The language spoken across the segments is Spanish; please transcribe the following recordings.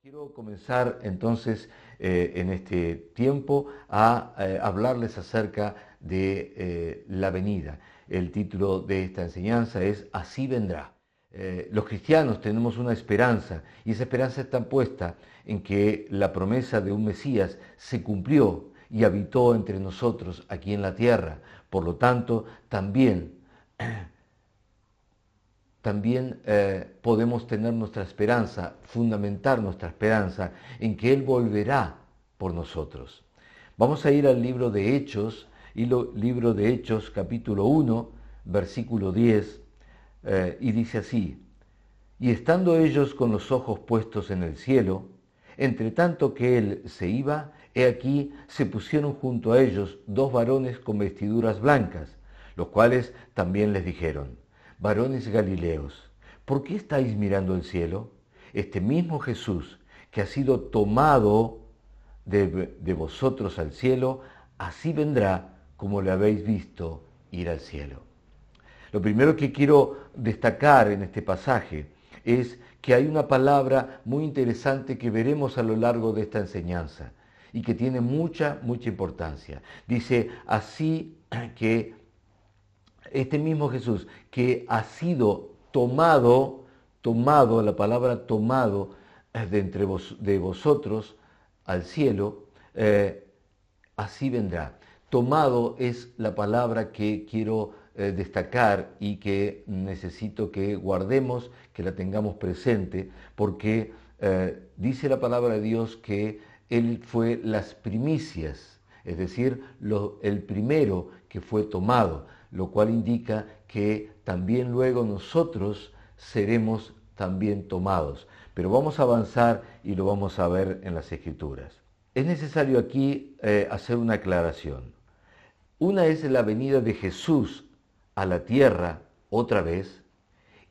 Quiero comenzar entonces en este tiempo a hablarles acerca de la venida. El título de esta enseñanza es Así vendrá. Los cristianos tenemos una esperanza y esa esperanza está puesta en que la promesa de un Mesías se cumplió y habitó entre nosotros aquí en la tierra. Por lo tanto, también podemos tener nuestra esperanza, fundamentar nuestra esperanza en que Él volverá por nosotros. Vamos a ir al libro de Hechos, libro de Hechos capítulo 1, versículo 10, y dice así: y estando ellos con los ojos puestos en el cielo, entre tanto que Él se iba, he aquí se pusieron junto a ellos dos varones con vestiduras blancas, los cuales también les dijeron: varones Galileos, ¿por qué estáis mirando el cielo? Este mismo Jesús, que ha sido tomado de vosotros al cielo, así vendrá como le habéis visto ir al cielo. Lo primero que quiero destacar en este pasaje es que hay una palabra muy interesante que veremos a lo largo de esta enseñanza y que tiene mucha importancia. Dice, así que este mismo Jesús que ha sido tomado, la palabra tomado de vosotros al cielo, así vendrá. Tomado es la palabra que quiero destacar y que necesito que guardemos, que la tengamos presente, porque dice la palabra de Dios que Él fue las primicias, es decir, el primero que fue tomado, lo cual indica que también luego nosotros seremos también tomados. Pero vamos a avanzar y lo vamos a ver en las Escrituras. Es necesario aquí hacer una aclaración. Una es la venida de Jesús a la tierra otra vez,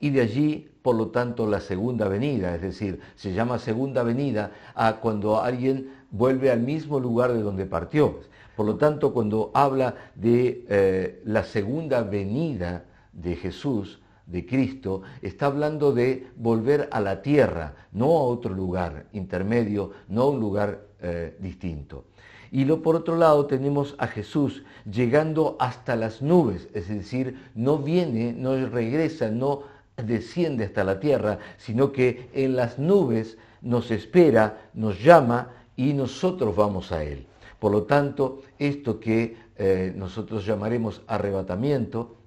y de allí, por lo tanto, la segunda venida, es decir, se llama segunda venida a cuando alguien vuelve al mismo lugar de donde partió. Por lo tanto, cuando habla de la segunda venida de Jesús, de Cristo, está hablando de volver a la tierra, no a otro lugar intermedio, no a un lugar distinto. Y por otro lado tenemos a Jesús llegando hasta las nubes, es decir, no viene, no regresa, no desciende hasta la tierra, sino que en las nubes nos espera, nos llama y nosotros vamos a Él. Por lo tanto, esto que nosotros llamaremos arrebatamiento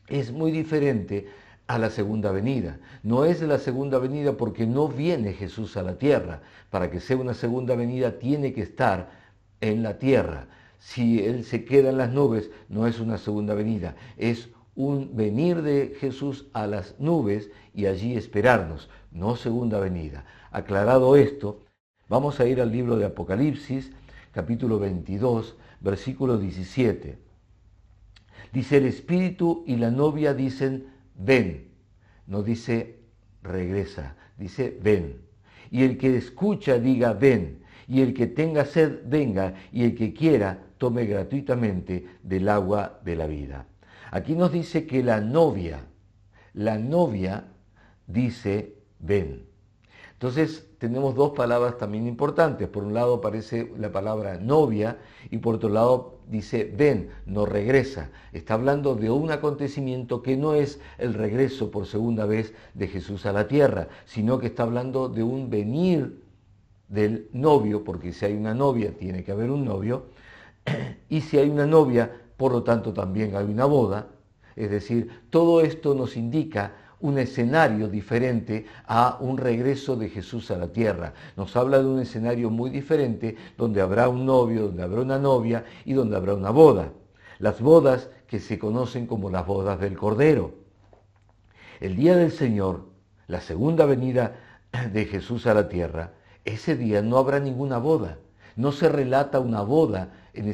es muy diferente a la segunda venida. No es la segunda venida porque no viene Jesús a la tierra. Para que sea una segunda venida tiene que estar en la tierra. Si Él se queda en las nubes, no es una segunda venida, es un venir de Jesús a las nubes y allí esperarnos, no segunda venida. Aclarado esto, vamos a ir al libro de Apocalipsis, capítulo 22, versículo 17. Dice, el Espíritu y la novia dicen, ven. No dice, regresa, dice, ven. Y el que escucha diga, ven. Y el que tenga sed, venga. Y el que quiera, tome gratuitamente del agua de la vida. Aquí nos dice que la novia dice, ven. Entonces tenemos dos palabras también importantes. Por un lado aparece la palabra novia y por otro lado dice ven, no regresa. Está hablando de un acontecimiento que no es el regreso por segunda vez de Jesús a la tierra, sino que está hablando de un venir del novio, porque si hay una novia tiene que haber un novio, y si hay una novia, por lo tanto también hay una boda. Es decir, todo esto nos indica un escenario diferente a un regreso de Jesús a la tierra. Nos habla de un escenario muy diferente donde habrá un novio, donde habrá una novia y donde habrá una boda. Las bodas que se conocen como las bodas del Cordero. El día del Señor, la segunda venida de Jesús a la tierra, ese día no habrá ninguna boda. No se relata una boda en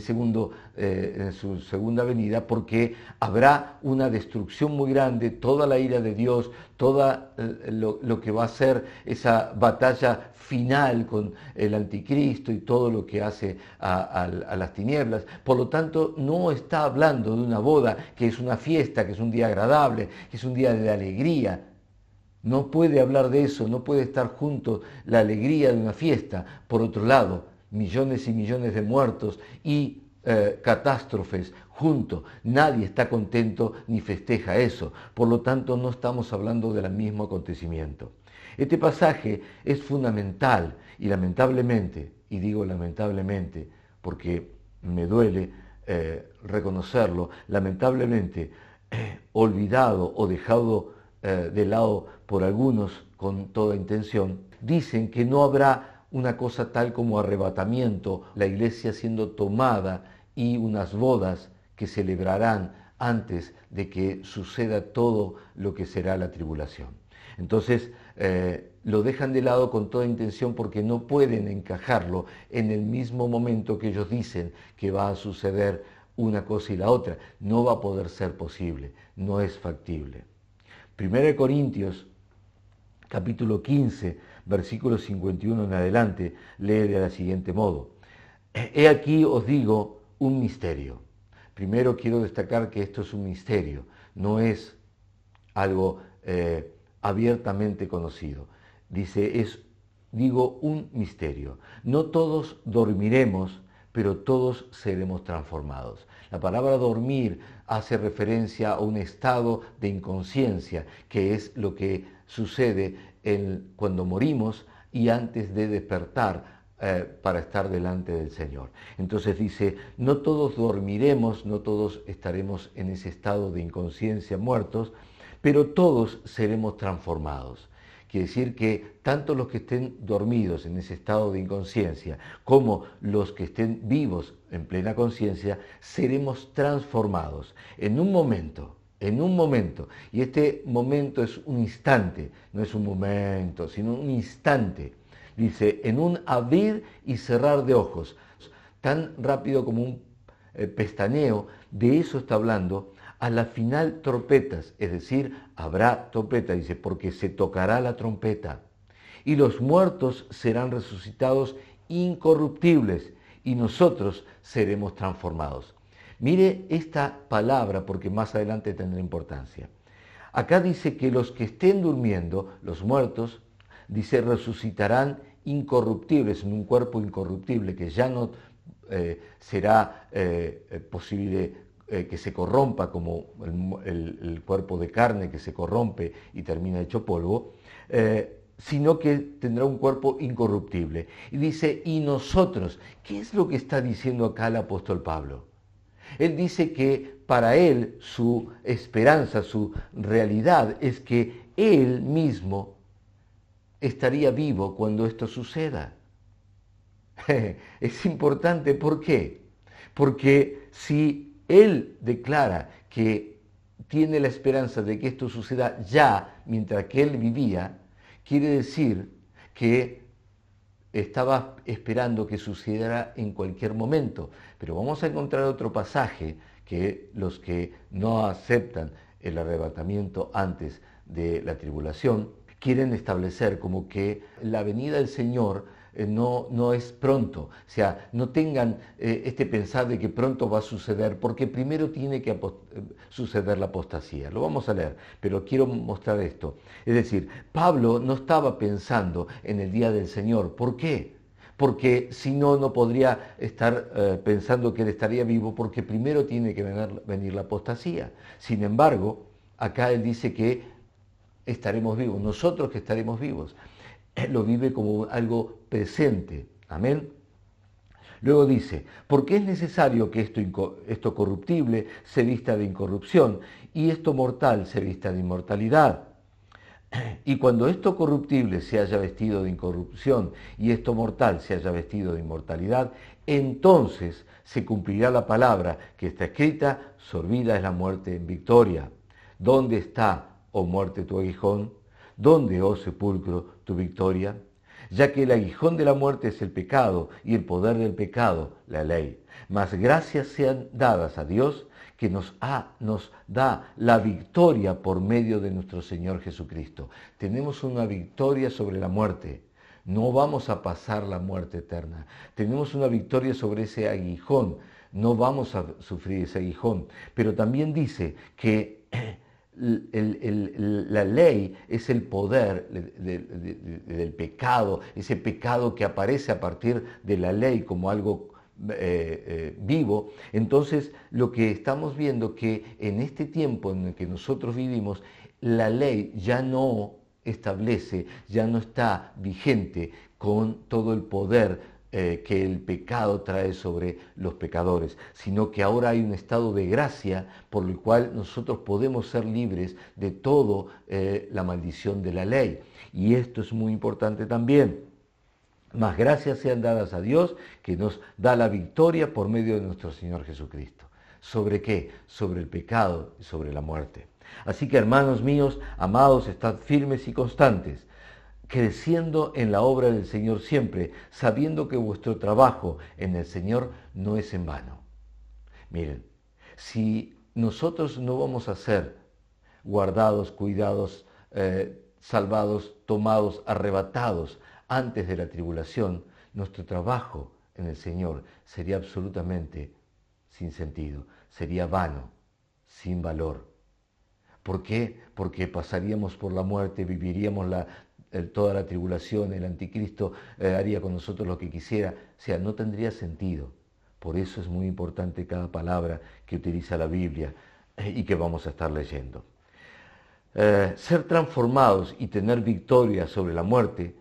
su segunda venida porque habrá una destrucción muy grande, toda la ira de Dios, todo lo que va a ser esa batalla final con el anticristo y todo lo que hace a las tinieblas. Por lo tanto, no está hablando de una boda que es una fiesta, que es un día agradable, que es un día de alegría. No puede hablar de eso, no puede estar junto la alegría de una fiesta. Por otro lado, millones y millones de muertos y catástrofes juntos. Nadie está contento ni festeja eso. Por lo tanto, no estamos hablando del mismo acontecimiento. Este pasaje es fundamental y lamentablemente, y digo lamentablemente porque me duele reconocerlo, lamentablemente olvidado o dejado de lado por algunos con toda intención, dicen que no habrá una cosa tal como arrebatamiento, la iglesia siendo tomada y unas bodas que celebrarán antes de que suceda todo lo que será la tribulación. Entonces lo dejan de lado con toda intención porque no pueden encajarlo en el mismo momento que ellos dicen que va a suceder una cosa y la otra. No va a poder ser posible, no es factible. 1 Corintios, capítulo 15, versículo 51 en adelante, lee de la siguiente modo. He aquí os digo un misterio. Primero quiero destacar que esto es un misterio, no es algo abiertamente conocido. Dice, digo un misterio. No todos dormiremos, pero todos seremos transformados. La palabra dormir hace referencia a un estado de inconsciencia, que es lo que sucede cuando morimos y antes de despertar para estar delante del Señor. Entonces dice, no todos dormiremos, no todos estaremos en ese estado de inconsciencia muertos, pero todos seremos transformados. Quiere decir que tanto los que estén dormidos en ese estado de inconsciencia como los que estén vivos en plena conciencia, seremos transformados en un momento, y este momento es un instante, no es un momento, sino un instante. Dice, en un abrir y cerrar de ojos, tan rápido como un pestaneo, de eso está hablando. A la final trompetas, es decir, habrá trompeta, dice, porque se tocará la trompeta. Y los muertos serán resucitados incorruptibles y nosotros seremos transformados. Mire esta palabra porque más adelante tendrá importancia. Acá dice que los que estén durmiendo, los muertos, dice, resucitarán incorruptibles, en un cuerpo incorruptible que ya no será posible que se corrompa como el cuerpo de carne que se corrompe y termina hecho polvo, sino que tendrá un cuerpo incorruptible. Y dice, y nosotros, ¿qué es lo que está diciendo acá el apóstol Pablo? Él dice que para él su esperanza, su realidad es que él mismo estaría vivo cuando esto suceda. Es importante, ¿por qué? Porque si él declara que tiene la esperanza de que esto suceda ya mientras que él vivía, quiere decir que estaba esperando que sucediera en cualquier momento. Pero vamos a encontrar otro pasaje que los que no aceptan el arrebatamiento antes de la tribulación quieren establecer como que la venida del Señor no es pronto. O sea, no tengan este pensar de que pronto va a suceder, porque primero tiene que suceder la apostasía. Lo vamos a leer, pero quiero mostrar esto. Es decir, Pablo no estaba pensando en el día del Señor. ¿Por qué? Porque si no, no podría estar pensando que él estaría vivo, porque primero tiene que venir la apostasía. Sin embargo, acá él dice que estaremos vivos, nosotros que estaremos vivos. Él lo vive como algo presente. Amén. Luego dice, porque es necesario que esto corruptible se vista de incorrupción y esto mortal se vista de inmortalidad. Y cuando esto corruptible se haya vestido de incorrupción y esto mortal se haya vestido de inmortalidad, entonces se cumplirá la palabra que está escrita, sorbida es la muerte en victoria. ¿Dónde está, oh muerte, tu aguijón? ¿Dónde, oh sepulcro, tu victoria? Ya que el aguijón de la muerte es el pecado y el poder del pecado, la ley. Mas gracias sean dadas a Dios que nos da la victoria por medio de nuestro Señor Jesucristo. Tenemos una victoria sobre la muerte. No vamos a pasar la muerte eterna. Tenemos una victoria sobre ese aguijón. No vamos a sufrir ese aguijón. Pero también dice que La ley es el poder del pecado, ese pecado que aparece a partir de la ley como algo vivo. Entonces, lo que estamos viendo que en este tiempo en el que nosotros vivimos, la ley ya no establece, ya no está vigente con todo el poder que el pecado trae sobre los pecadores, sino que ahora hay un estado de gracia por el cual nosotros podemos ser libres de toda la maldición de la ley. Y esto es muy importante también. Más gracias sean dadas a Dios, que nos da la victoria por medio de nuestro Señor Jesucristo. ¿Sobre qué? Sobre el pecado y sobre la muerte. Así que, hermanos míos, amados, estad firmes y constantes, creciendo en la obra del Señor siempre, sabiendo que vuestro trabajo en el Señor no es en vano. Miren, si nosotros no vamos a ser guardados, cuidados, salvados, tomados, arrebatados antes de la tribulación, nuestro trabajo en el Señor sería absolutamente sin sentido, sería vano, sin valor. ¿Por qué? Porque pasaríamos por la muerte, viviríamos toda la tribulación, el anticristo haría con nosotros lo que quisiera, o sea, no tendría sentido. Por eso es muy importante cada palabra que utiliza la Biblia y que vamos a estar leyendo. Ser transformados y tener victoria sobre la muerte,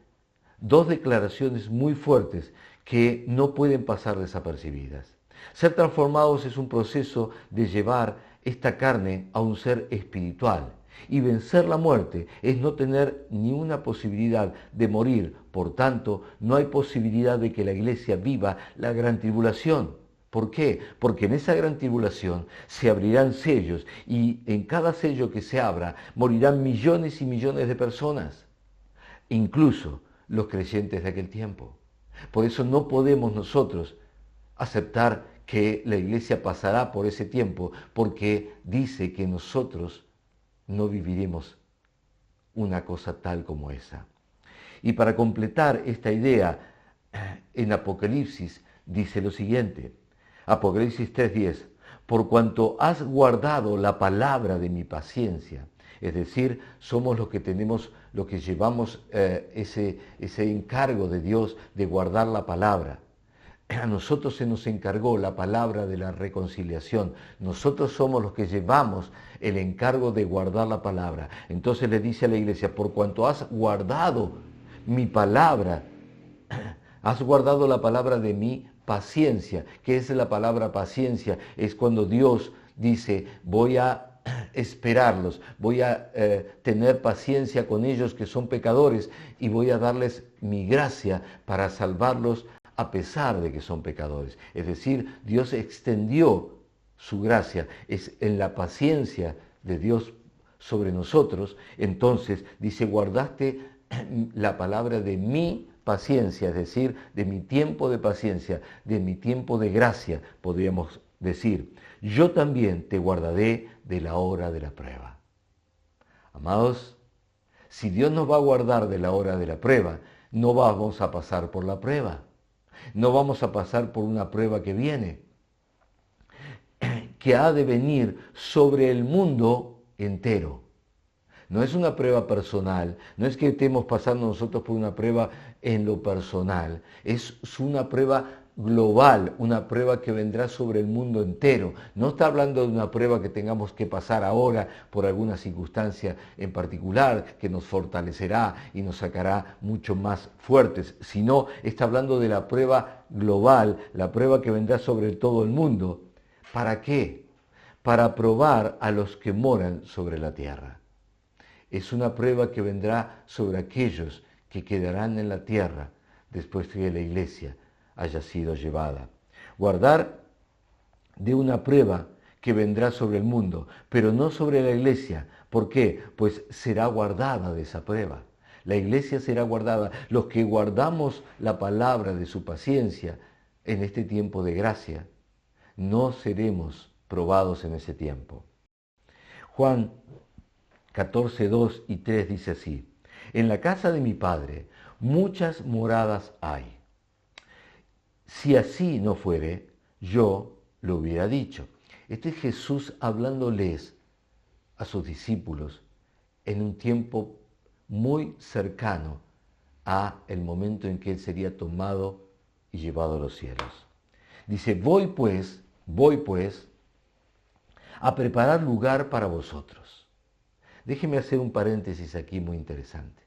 dos declaraciones muy fuertes que no pueden pasar desapercibidas. Ser transformados es un proceso de llevar esta carne a un ser espiritual. Y vencer la muerte es no tener ni una posibilidad de morir. Por tanto, no hay posibilidad de que la iglesia viva la gran tribulación. ¿Por qué? Porque en esa gran tribulación se abrirán sellos y en cada sello que se abra morirán millones y millones de personas, incluso los creyentes de aquel tiempo. Por eso no podemos nosotros aceptar que la iglesia pasará por ese tiempo, porque dice que nosotros no viviremos una cosa tal como esa. Y para completar esta idea, en Apocalipsis dice lo siguiente, Apocalipsis 3:10, por cuanto has guardado la palabra de mi paciencia, es decir, somos los que tenemos, los que llevamos ese encargo de Dios de guardar la palabra. A nosotros se nos encargó la palabra de la reconciliación. Nosotros somos los que llevamos el encargo de guardar la palabra. Entonces le dice a la iglesia, por cuanto has guardado mi palabra, has guardado la palabra de mi paciencia. ¿Qué es la palabra paciencia? Es cuando Dios dice, voy a esperarlos, voy a tener paciencia con ellos que son pecadores y voy a darles mi gracia para salvarlos a pesar de que son pecadores. Es decir, Dios extendió su gracia, es en la paciencia de Dios sobre nosotros. Entonces dice, guardaste la palabra de mi paciencia, es decir, de mi tiempo de paciencia, de mi tiempo de gracia, podríamos decir. Yo también te guardaré de la hora de la prueba. Amados, si Dios nos va a guardar de la hora de la prueba, no vamos a pasar por la prueba. No vamos a pasar por una prueba que viene, que ha de venir sobre el mundo entero. No es una prueba personal, no es que estemos pasando nosotros por una prueba en lo personal, es una prueba global, una prueba que vendrá sobre el mundo entero. No está hablando de una prueba que tengamos que pasar ahora por alguna circunstancia en particular que nos fortalecerá y nos sacará mucho más fuertes, sino está hablando de la prueba global, la prueba que vendrá sobre todo el mundo. ¿Para qué? Para probar a los que moran sobre la tierra. Es una prueba que vendrá sobre aquellos que quedarán en la tierra después de que la iglesia haya sido llevada. Guardar de una prueba que vendrá sobre el mundo, pero no sobre la iglesia. ¿Por qué? Pues será guardada de esa prueba. La iglesia será guardada. Los que guardamos la palabra de su paciencia en este tiempo de gracia, no seremos probados en ese tiempo. Juan 14, 2 y 3 dice así, en la casa de mi Padre muchas moradas hay. Si así no fuere, yo lo hubiera dicho. Este es Jesús hablándoles a sus discípulos en un tiempo muy cercano a el momento en que Él sería tomado y llevado a los cielos. Dice, voy pues a preparar lugar para vosotros. Déjeme hacer un paréntesis aquí muy interesante.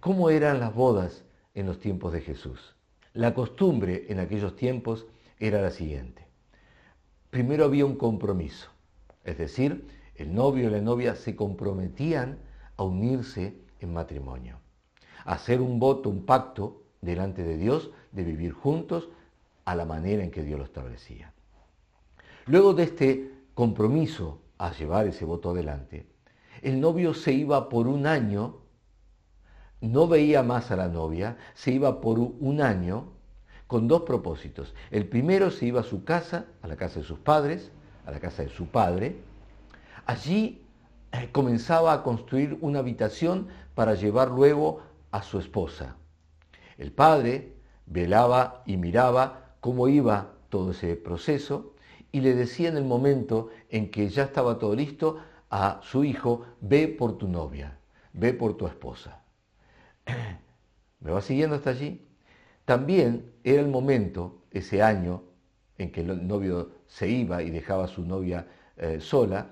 ¿Cómo eran las bodas en los tiempos de Jesús? La costumbre en aquellos tiempos era la siguiente. Primero había un compromiso, es decir, el novio y la novia se comprometían a unirse en matrimonio, a hacer un voto, un pacto delante de Dios de vivir juntos a la manera en que Dios lo establecía. Luego de este compromiso a llevar ese voto adelante, el novio se iba por un año, no veía más a la novia, se iba por un año con dos propósitos. El primero, se iba a su casa, a la casa de sus padres, a la casa de su padre. Allí comenzaba a construir una habitación para llevar luego a su esposa. El padre velaba y miraba cómo iba todo ese proceso y le decía en el momento en que ya estaba todo listo a su hijo, ve por tu novia, ve por tu esposa. ¿Me va siguiendo hasta allí? También era el momento, ese año, en que el novio se iba y dejaba a su novia sola.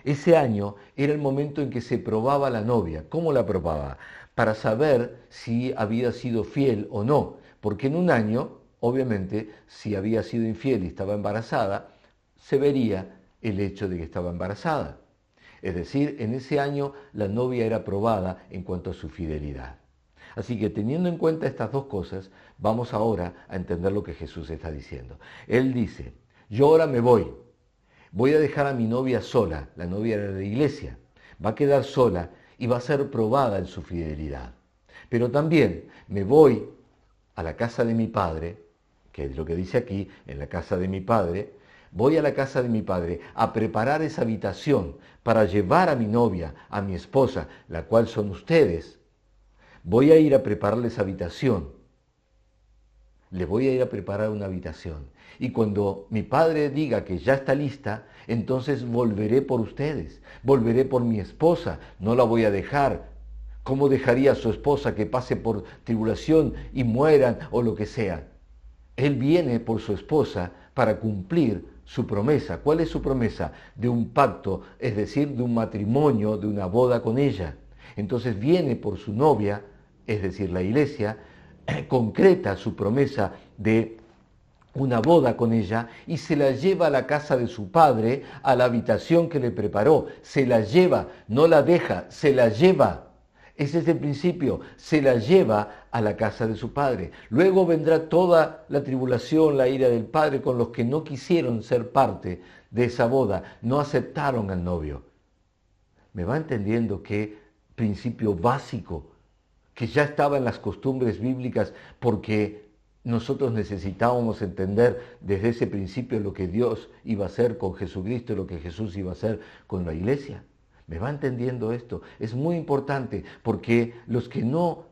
Ese año era el momento en que se probaba la novia. ¿Cómo la probaba? Para saber si había sido fiel o no. Porque en un año, obviamente, si había sido infiel y estaba embarazada, se vería el hecho de que estaba embarazada. Es decir, en ese año la novia era probada en cuanto a su fidelidad. Así que teniendo en cuenta estas dos cosas, vamos ahora a entender lo que Jesús está diciendo. Él dice, yo ahora me voy a dejar a mi novia sola, la novia era de la iglesia, va a quedar sola y va a ser probada en su fidelidad. Pero también me voy a la casa de mi padre, que es lo que dice aquí, en la casa de mi padre, voy a la casa de mi padre a preparar esa habitación para llevar a mi novia, a mi esposa, la cual son ustedes. Voy a ir a prepararles habitación. Le voy a ir a preparar una habitación. Y cuando mi padre diga que ya está lista, entonces volveré por ustedes. Volveré por mi esposa. No la voy a dejar. ¿Cómo dejaría a su esposa que pase por tribulación y mueran o lo que sea? Él viene por su esposa para cumplir su promesa. ¿Cuál es su promesa? De un pacto, es decir, de un matrimonio, de una boda con ella. Entonces viene por su novia, es decir, la iglesia, concreta su promesa de una boda con ella y se la lleva a la casa de su padre, a la habitación que le preparó. Se la lleva, no la deja, se la lleva. Ese es el principio, se la lleva a la casa de su padre. Luego vendrá toda la tribulación, la ira del padre con los que no quisieron ser parte de esa boda, no aceptaron al novio. ¿Me va entendiendo qué principio básico que ya estaba en las costumbres bíblicas porque nosotros necesitábamos entender desde ese principio lo que Dios iba a hacer con Jesucristo y lo que Jesús iba a hacer con la iglesia? ¿Me va entendiendo esto? Es muy importante porque los que no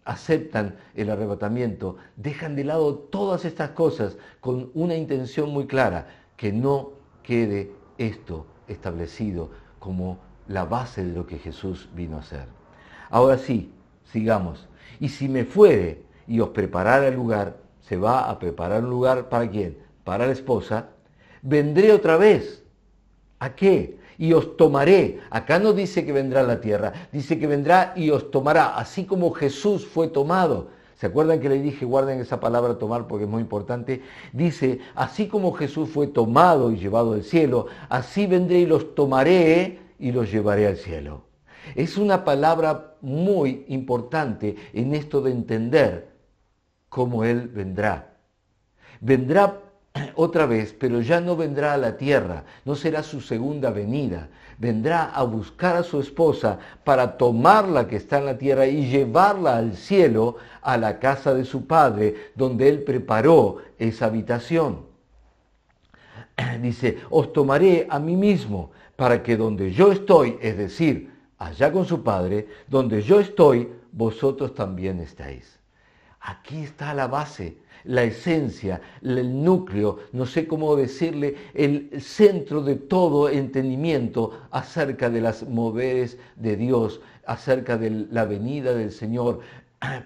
aceptan el arrebatamiento dejan de lado todas estas cosas con una intención muy clara, que no quede esto establecido como la base de lo que Jesús vino a hacer. Ahora sí, sigamos. Y si me fuere y os preparara el lugar, se va a preparar un lugar ¿para quién? Para la esposa. Vendré otra vez. ¿A qué? Y os tomaré. Acá no dice que vendrá a la tierra, dice que vendrá y os tomará, así como Jesús fue tomado. ¿Se acuerdan que les dije, guarden esa palabra tomar porque es muy importante? Dice, así como Jesús fue tomado y llevado al cielo, así vendré y los tomaré y los llevaré al cielo. Es una palabra muy importante en esto de entender cómo Él vendrá. Vendrá otra vez, pero ya no vendrá a la tierra, no será su segunda venida. Vendrá a buscar a su esposa para tomarla que está en la tierra y llevarla al cielo, a la casa de su padre, donde Él preparó esa habitación. Dice, os tomaré a mí mismo, para que donde yo estoy, es decir, allá con su padre, donde yo estoy, vosotros también estáis. Aquí está la base, la esencia, el núcleo, no sé cómo decirle, el centro de todo entendimiento acerca de las moveres de Dios, acerca de la venida del Señor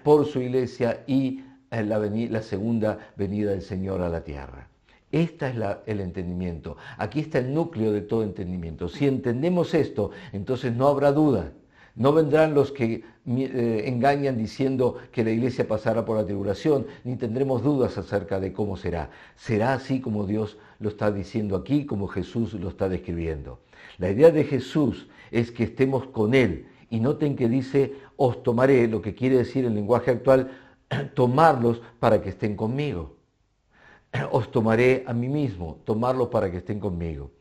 por su iglesia y la segunda venida del Señor a la tierra. Este es el entendimiento. Aquí está el núcleo de todo entendimiento. Si entendemos esto, entonces no habrá duda. No vendrán los que engañan diciendo que la iglesia pasará por la tribulación, ni tendremos dudas acerca de cómo será. Será así como Dios lo está diciendo aquí, como Jesús lo está describiendo. La idea de Jesús es que estemos con Él. Y noten que dice, os tomaré, lo que quiere decir en lenguaje actual, tomarlos para que estén conmigo. Os tomaré a mí mismo, tomarlos para que estén conmigo.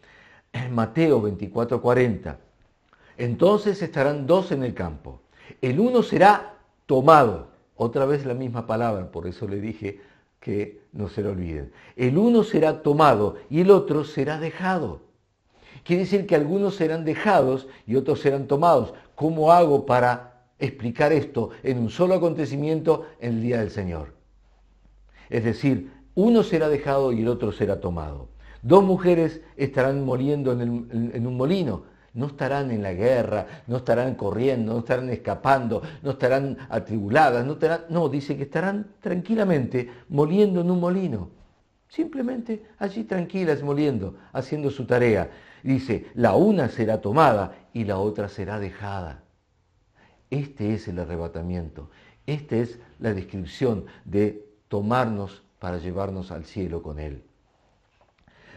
Mateo 24:40. Entonces estarán dos en el campo. El uno será tomado. Otra vez la misma palabra, por eso le dije que no se lo olviden. El uno será tomado y el otro será dejado. Quiere decir que algunos serán dejados y otros serán tomados. ¿Cómo hago para explicar esto en un solo acontecimiento en el día del Señor? Es decir, uno será dejado y el otro será tomado. Dos mujeres estarán moliendo en un molino. No estarán en la guerra, no estarán corriendo, no estarán escapando, no estarán atribuladas, no, dice que estarán tranquilamente moliendo en un molino. Simplemente allí tranquilas moliendo, haciendo su tarea. Dice, la una será tomada y la otra será dejada. Este es el arrebatamiento. Esta es la descripción de tomarnos para llevarnos al cielo con Él.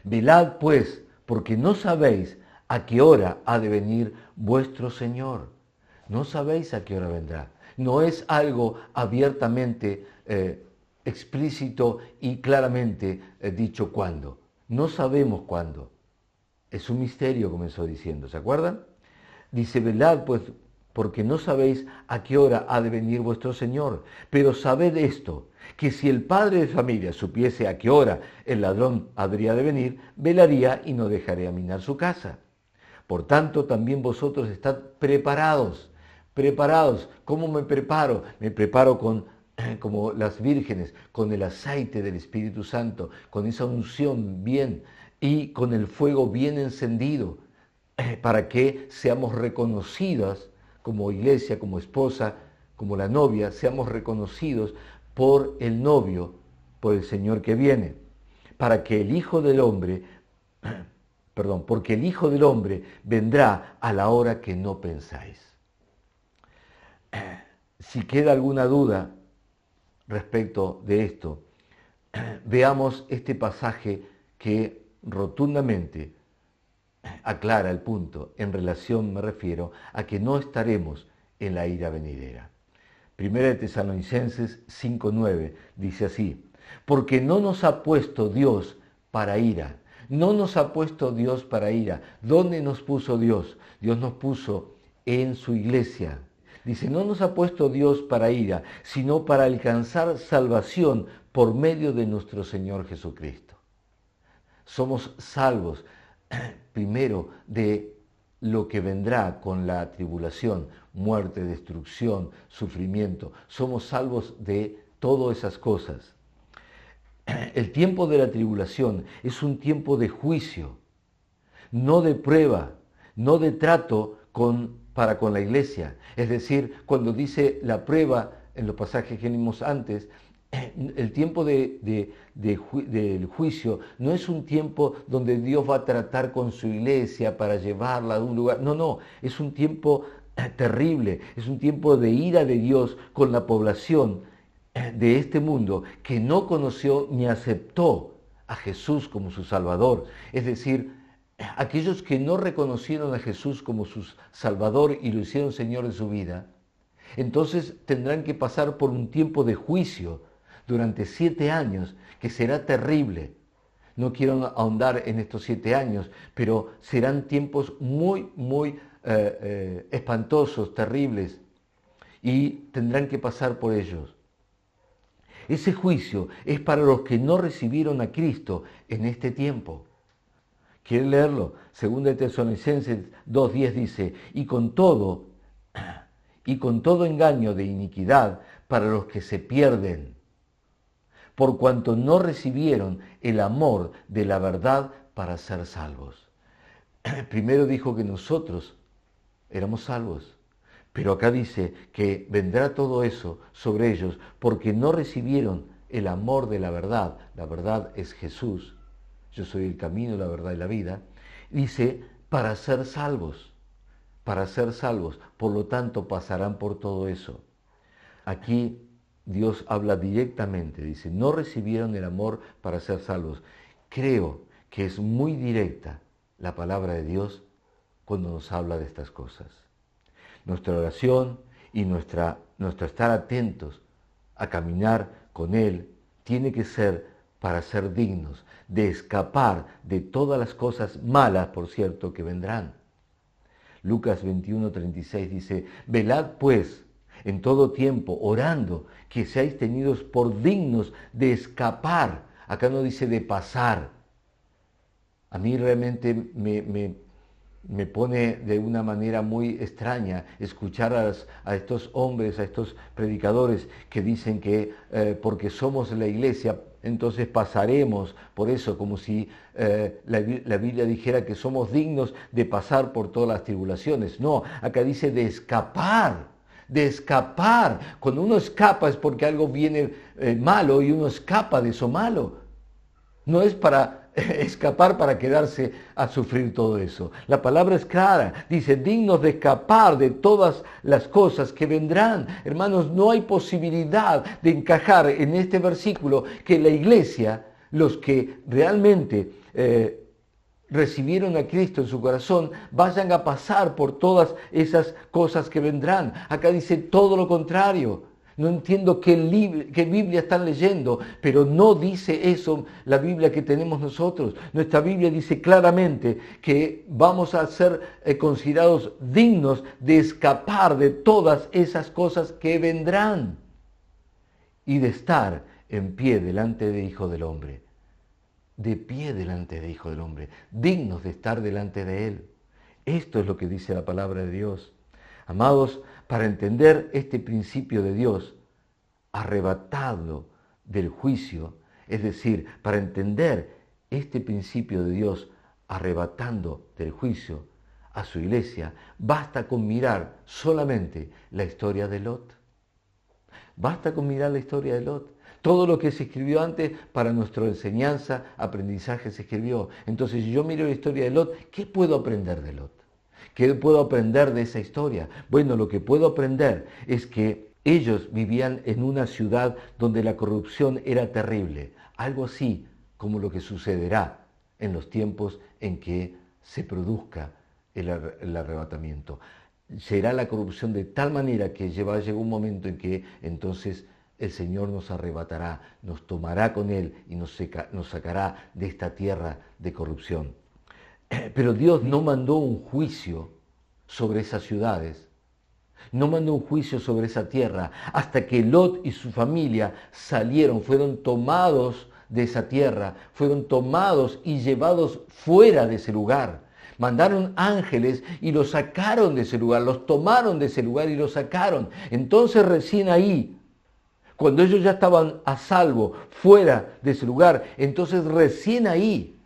Velad pues, porque no sabéis a qué hora ha de venir vuestro Señor. No sabéis a qué hora vendrá. No es algo abiertamente explícito y claramente dicho cuándo. No sabemos cuándo. Es un misterio, comenzó diciendo, ¿se acuerdan? Dice, velad pues, porque no sabéis a qué hora ha de venir vuestro Señor. Pero sabed esto, que si el padre de familia supiese a qué hora el ladrón habría de venir, velaría y no dejaría minar su casa. Por tanto, también vosotros estad preparados. Preparados. ¿Cómo me preparo? Me preparo como las vírgenes, con el aceite del Espíritu Santo, con esa unción bien y con el fuego bien encendido, para que seamos reconocidas como iglesia, como esposa, como la novia, seamos reconocidos por el novio, por el Señor que viene, para que el Hijo del Hombre, porque el Hijo del Hombre vendrá a la hora que no pensáis. Si queda alguna duda respecto de esto, veamos este pasaje que rotundamente aclara el punto en relación, me refiero, a que no estaremos en la ira venidera. Primera de Tesalonicenses 5:9 dice así, porque no nos ha puesto Dios para ira. No nos ha puesto Dios para ira. ¿Dónde nos puso Dios? Dios nos puso en su iglesia. Dice, no nos ha puesto Dios para ira, sino para alcanzar salvación por medio de nuestro Señor Jesucristo. Somos salvos primero de lo que vendrá con la tribulación, muerte, destrucción, sufrimiento. Somos salvos de todas esas cosas. El tiempo de la tribulación es un tiempo de juicio, no de prueba, no de trato para con la iglesia. Es decir, cuando dice la prueba en los pasajes que leímos antes, el tiempo del juicio no es un tiempo donde Dios va a tratar con su iglesia para llevarla a un lugar. No, es un tiempo terrible, es un tiempo de ira de Dios con la población de este mundo que no conoció ni aceptó a Jesús como su Salvador. Es decir, aquellos que no reconocieron a Jesús como su Salvador y lo hicieron Señor de su vida, entonces tendrán que pasar por un tiempo de juicio durante 7 años, que será terrible. No quiero ahondar en estos 7 años, pero serán tiempos muy, muy espantosos, terribles, y tendrán que pasar por ellos. Ese juicio es para los que no recibieron a Cristo en este tiempo. ¿Quieren leerlo? Segunda de Tesalonicenses 2:10 dice, y con todo engaño de iniquidad para los que se pierden, por cuanto no recibieron el amor de la verdad para ser salvos. Primero dijo que nosotros éramos salvos, pero acá dice que vendrá todo eso sobre ellos porque no recibieron el amor de la verdad. La verdad es Jesús. Yo soy el camino, la verdad y la vida. Dice, para ser salvos, para ser salvos. Por lo tanto, pasarán por todo eso. Aquí Dios habla directamente, dice, no recibieron el amor para ser salvos. Creo que es muy directa la palabra de Dios cuando nos habla de estas cosas. Nuestra oración y nuestro estar atentos a caminar con Él tiene que ser para ser dignos de escapar de todas las cosas malas, por cierto, que vendrán. Lucas 21:36 dice, velad pues en todo tiempo, orando, que seáis tenidos por dignos de escapar. Acá no dice de pasar. A mí realmente me pone de una manera muy extraña escuchar a estos hombres, a estos predicadores que dicen que porque somos la iglesia, entonces pasaremos por eso, como si la Biblia dijera que somos dignos de pasar por todas las tribulaciones. No, acá dice de escapar. De escapar. Cuando uno escapa es porque algo viene malo y uno escapa de eso malo. No es para escapar para quedarse a sufrir todo eso. La palabra es clara, dice, dignos de escapar de todas las cosas que vendrán. Hermanos, no hay posibilidad de encajar en este versículo que la iglesia, los que realmente recibieron a Cristo en su corazón, vayan a pasar por todas esas cosas que vendrán. Acá dice todo lo contrario. No entiendo qué Biblia están leyendo, pero no dice eso la Biblia que tenemos nosotros. Nuestra Biblia dice claramente que vamos a ser considerados dignos de escapar de todas esas cosas que vendrán y de estar en pie delante de Hijo del Hombre. De pie delante de Hijo del Hombre, dignos de estar delante de Él. Esto es lo que dice la palabra de Dios. Amados, para entender este principio de Dios, arrebatado del juicio, es decir, para entender este principio de Dios, arrebatando del juicio a su iglesia, basta con mirar solamente la historia de Lot. Basta con mirar la historia de Lot. Todo lo que se escribió antes para nuestra enseñanza, aprendizaje se escribió. Entonces, si yo miro la historia de Lot, ¿qué puedo aprender de Lot? ¿Qué puedo aprender de esa historia? Bueno, lo que puedo aprender es que ellos vivían en una ciudad donde la corrupción era terrible. Algo así como lo que sucederá en los tiempos en que se produzca el arrebatamiento. Será la corrupción de tal manera que llega un momento en que entonces el Señor nos arrebatará, nos tomará con Él y nos sacará de esta tierra de corrupción. Pero Dios no mandó un juicio sobre esas ciudades, no mandó un juicio sobre esa tierra, hasta que Lot y su familia salieron, fueron tomados de esa tierra, fueron tomados y llevados fuera de ese lugar. Mandaron ángeles y los sacaron de ese lugar, los tomaron de ese lugar y los sacaron. Entonces recién ahí, cuando ellos ya estaban a salvo, fuera de ese lugar, entonces recién ahí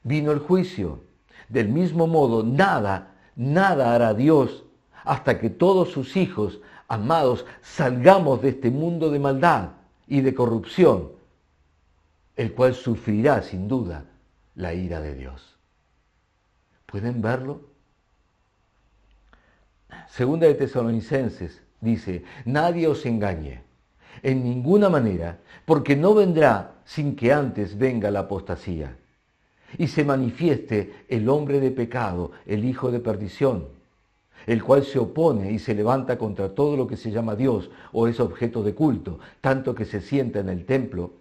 vino el juicio. Del mismo modo, nada hará Dios hasta que todos sus hijos amados salgamos de este mundo de maldad y de corrupción, el cual sufrirá sin duda la ira de Dios. ¿Pueden verlo? Segunda de Tesalonicenses dice, nadie os engañe en ninguna manera, porque no vendrá sin que antes venga la apostasía y se manifieste el hombre de pecado, el hijo de perdición, el cual se opone y se levanta contra todo lo que se llama Dios o es objeto de culto, tanto que se sienta en el templo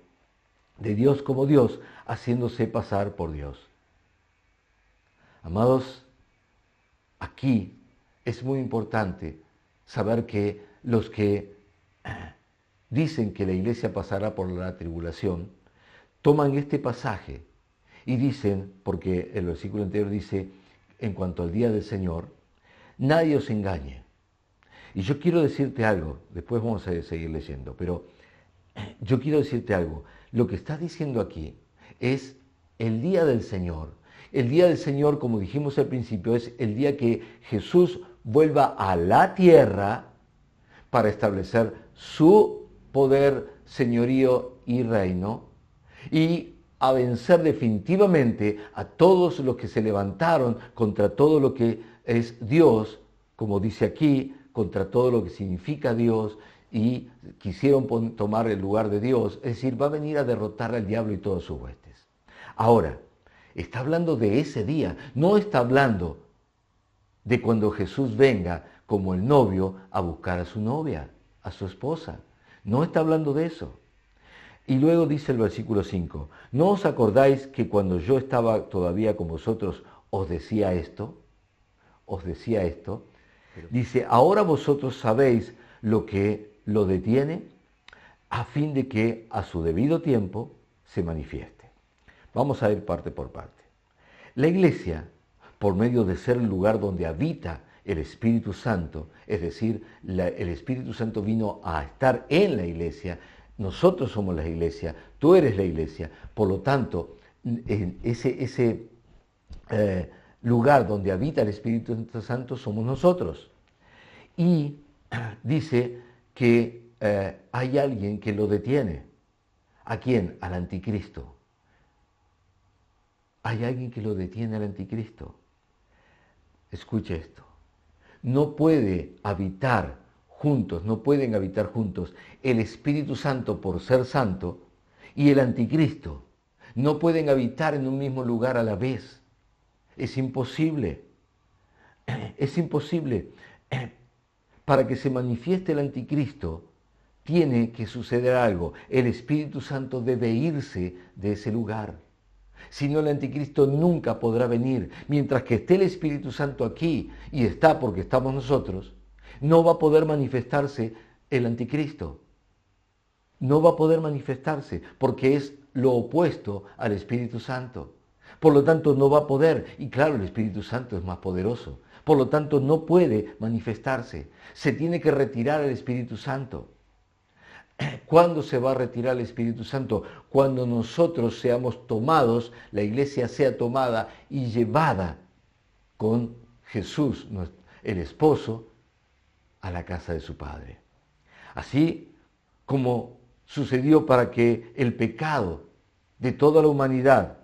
de Dios como Dios, haciéndose pasar por Dios. Amados, aquí es muy importante saber que los que dicen que la iglesia pasará por la tribulación, toman este pasaje y dicen, porque el versículo anterior dice, en cuanto al día del Señor, nadie os engañe. Y yo quiero decirte algo, después vamos a seguir leyendo, pero yo quiero decirte algo. Lo que está diciendo aquí es el día del Señor. El día del Señor, como dijimos al principio, es el día que Jesús vuelva a la tierra para establecer su poder, señorío y reino y a vencer definitivamente a todos los que se levantaron contra todo lo que es Dios, como dice aquí, contra todo lo que significa Dios y quisieron tomar el lugar de Dios. Es decir, va a venir a derrotar al diablo y todas sus huestes. Ahora, está hablando de ese día, no está hablando de cuando Jesús venga como el novio a buscar a su novia, a su esposa. No está hablando de eso. Y luego dice el versículo 5, ¿no os acordáis que cuando yo estaba todavía con vosotros os decía esto? Os decía esto. Dice, ahora vosotros sabéis lo que lo detiene a fin de que a su debido tiempo se manifieste. Vamos a ir parte por parte. La iglesia, por medio de ser el lugar donde habita el Espíritu Santo, es decir, el Espíritu Santo vino a estar en la iglesia, nosotros somos la iglesia, tú eres la iglesia, por lo tanto, ese lugar donde habita el Espíritu Santo somos nosotros. Y dice que hay alguien que lo detiene. ¿A quién? Al anticristo. Hay alguien que lo detiene al anticristo. Escuche esto. No puede habitar juntos, no pueden habitar juntos el Espíritu Santo por ser santo y el anticristo. No pueden habitar en un mismo lugar a la vez. Es imposible. Es imposible. Para que se manifieste el anticristo, tiene que suceder algo. El Espíritu Santo debe irse de ese lugar. Si no, el anticristo nunca podrá venir. Mientras que esté el Espíritu Santo aquí, y está porque estamos nosotros, no va a poder manifestarse el anticristo. No va a poder manifestarse porque es lo opuesto al Espíritu Santo. Por lo tanto, no va a poder. Y claro, el Espíritu Santo es más poderoso. Por lo tanto, no puede manifestarse. Se tiene que retirar el Espíritu Santo. ¿Cuándo se va a retirar el Espíritu Santo? Cuando nosotros seamos tomados, la iglesia sea tomada y llevada con Jesús, el esposo, a la casa de su Padre. Así como sucedió para que el pecado de toda la humanidad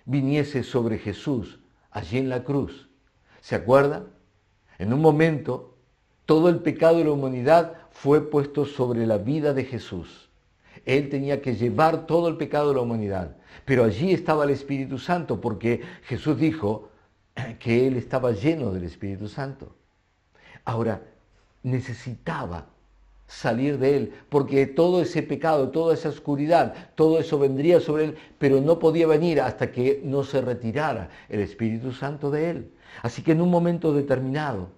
viniese sobre Jesús allí en la cruz. ¿Se acuerda? En un momento, todo el pecado de la humanidad fue puesto sobre la vida de Jesús. Él tenía que llevar todo el pecado de la humanidad. Pero allí estaba el Espíritu Santo, porque Jesús dijo que Él estaba lleno del Espíritu Santo. Ahora, necesitaba salir de Él, porque todo ese pecado, toda esa oscuridad, todo eso vendría sobre Él, pero no podía venir hasta que no se retirara el Espíritu Santo de Él. Así que en un momento determinado,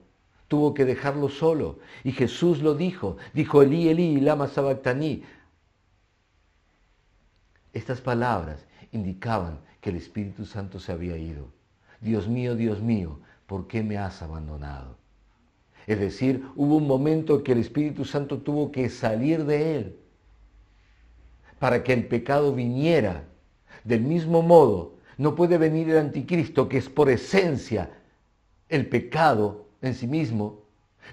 tuvo que dejarlo solo. Y Jesús lo dijo. Dijo, Elí, Elí, lama sabactaní. Estas palabras indicaban que el Espíritu Santo se había ido. Dios mío, ¿por qué me has abandonado? Es decir, hubo un momento que el Espíritu Santo tuvo que salir de él para que el pecado viniera. Del mismo modo, no puede venir el anticristo, que es por esencia el pecado en sí mismo,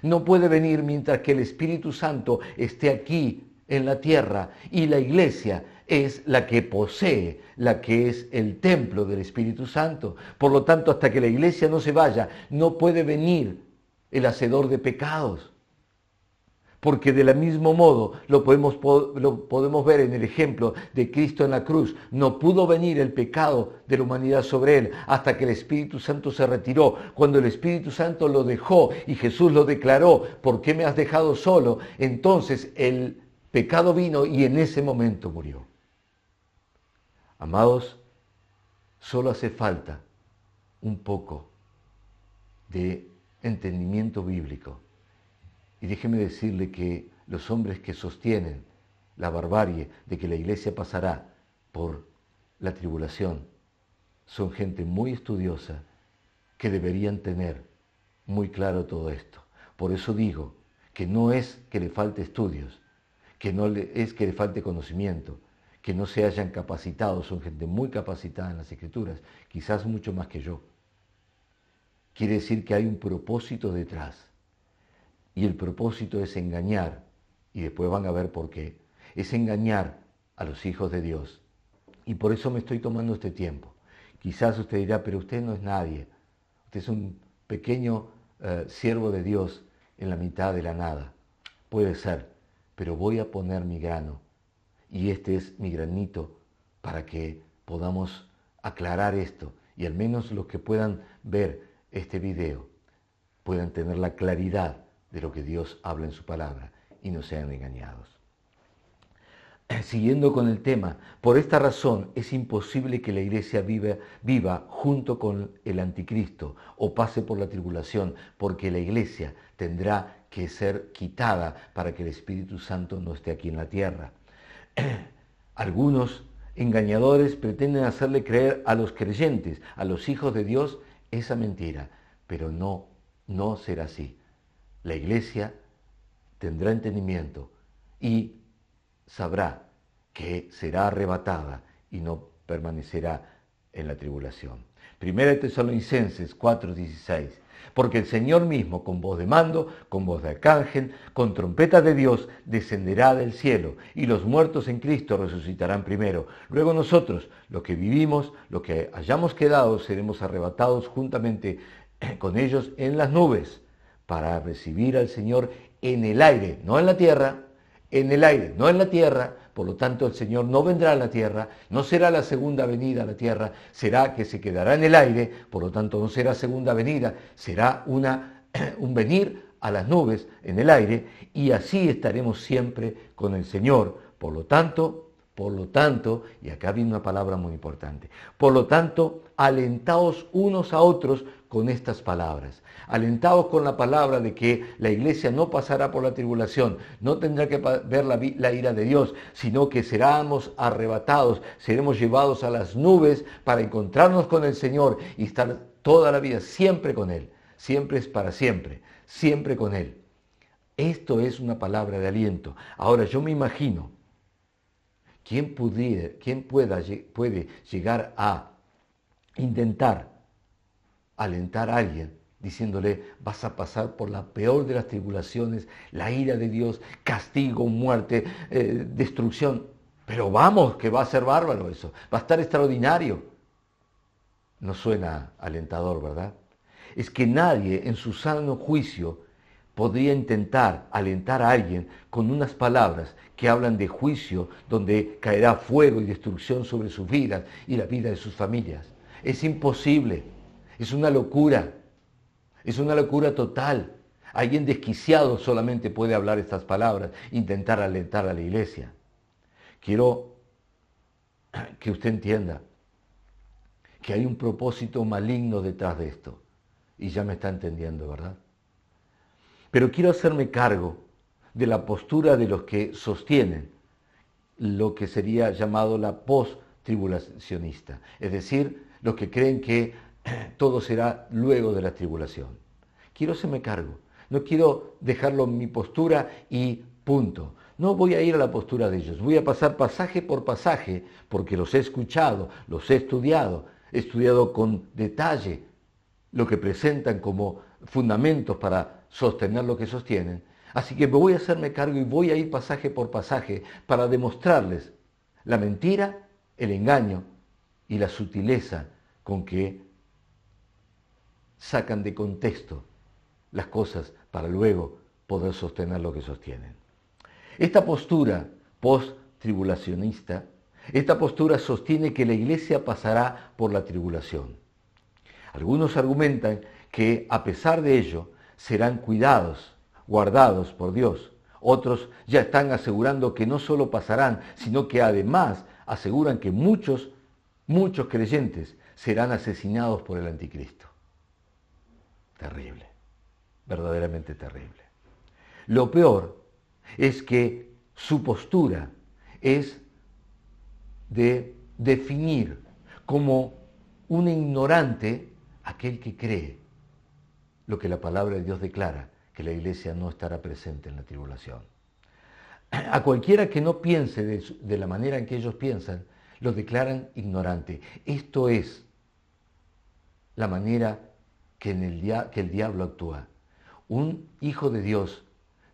no puede venir mientras que el Espíritu Santo esté aquí en la tierra y la iglesia es la que posee, la que es el templo del Espíritu Santo. Por lo tanto, hasta que la iglesia no se vaya, no puede venir el hacedor de pecados. Porque del mismo modo lo podemos ver en el ejemplo de Cristo en la cruz. No pudo venir el pecado de la humanidad sobre él hasta que el Espíritu Santo se retiró. Cuando el Espíritu Santo lo dejó y Jesús lo declaró, ¿por qué me has dejado solo? Entonces el pecado vino y en ese momento murió. Amados, solo hace falta un poco de entendimiento bíblico. Y déjeme decirle que los hombres que sostienen la barbarie de que la iglesia pasará por la tribulación son gente muy estudiosa que deberían tener muy claro todo esto. Por eso digo que no es que le falte estudios, que no es que le falte conocimiento, que no se hayan capacitado, son gente muy capacitada en las Escrituras, quizás mucho más que yo. Quiere decir que hay un propósito detrás, y el propósito es engañar, y después van a ver por qué, es engañar a los hijos de Dios. Y por eso me estoy tomando este tiempo. Quizás usted dirá, pero usted no es nadie, usted es un pequeño siervo de Dios en la mitad de la nada. Puede ser, pero voy a poner mi grano, y este es mi granito para que podamos aclarar esto, y al menos los que puedan ver este video puedan tener la claridad de lo que Dios habla en su palabra y no sean engañados. Siguiendo con el tema, por esta razón es imposible que la iglesia viva junto con el anticristo o pase por la tribulación, porque la iglesia tendrá que ser quitada para que el Espíritu Santo no esté aquí en la tierra. Algunos engañadores pretenden hacerle creer a los creyentes, a los hijos de Dios, esa mentira, pero no será así. La iglesia tendrá entendimiento y sabrá que será arrebatada y no permanecerá en la tribulación. Primera de Tesalonicenses 4:16. Porque el Señor mismo, con voz de mando, con voz de arcángel, con trompeta de Dios, descenderá del cielo, y los muertos en Cristo resucitarán primero. Luego nosotros, los que vivimos, los que hayamos quedado, seremos arrebatados juntamente con ellos en las nubes, para recibir al Señor en el aire, no en la tierra, en el aire, no en la tierra. Por lo tanto, el Señor no vendrá a la tierra, no será la segunda venida a la tierra, será que se quedará en el aire, por lo tanto no será segunda venida, será un venir a las nubes en el aire, y así estaremos siempre con el Señor. Por lo tanto, y acá viene una palabra muy importante, por lo tanto, alentaos unos a otros con estas palabras. Alentaos con la palabra de que la iglesia no pasará por la tribulación, no tendrá que ver la ira de Dios, sino que seremos arrebatados, seremos llevados a las nubes para encontrarnos con el Señor y estar toda la vida siempre con Él. Siempre es para siempre, siempre con Él. Esto es una palabra de aliento. Ahora yo me imagino, ¿quién puede llegar a intentar alentar a alguien diciéndole, vas a pasar por la peor de las tribulaciones, la ira de Dios, castigo, muerte, destrucción? Pero vamos, que va a ser bárbaro eso, va a estar extraordinario. No suena alentador, ¿verdad? Es que nadie en su sano juicio podría intentar alentar a alguien con unas palabras que hablan de juicio, donde caerá fuego y destrucción sobre sus vidas y la vida de sus familias. Es imposible, es una locura total. Alguien desquiciado solamente puede hablar estas palabras, intentar alentar a la iglesia. Quiero que usted entienda que hay un propósito maligno detrás de esto, y ya me está entendiendo, ¿verdad? Pero quiero hacerme cargo de la postura de los que sostienen lo que sería llamado la post-tribulacionista, es decir, los que creen que todo será luego de la tribulación. Quiero hacerme cargo, no quiero dejarlo en mi postura y punto. No voy a ir a la postura de ellos, voy a pasar pasaje por pasaje, porque los he escuchado, los he estudiado con detalle lo que presentan como fundamentos para sostener lo que sostienen. Así que me voy a hacerme cargo y voy a ir pasaje por pasaje para demostrarles la mentira, el engaño y la sutileza con que sacan de contexto las cosas para luego poder sostener lo que sostienen. Esta postura post-tribulacionista, esta postura sostiene que la iglesia pasará por la tribulación. Algunos argumentan que a pesar de ello serán cuidados, guardados por Dios. Otros ya están asegurando que no solo pasarán, sino que además aseguran que muchos creyentes serán asesinados por el anticristo. Terrible, verdaderamente terrible. Lo peor es que su postura es de definir como un ignorante aquel que cree lo que la palabra de Dios declara, que la iglesia no estará presente en la tribulación. A cualquiera que no piense de la manera en que ellos piensan, lo declaran ignorante. Esto es la manera que el diablo actúa. Un hijo de Dios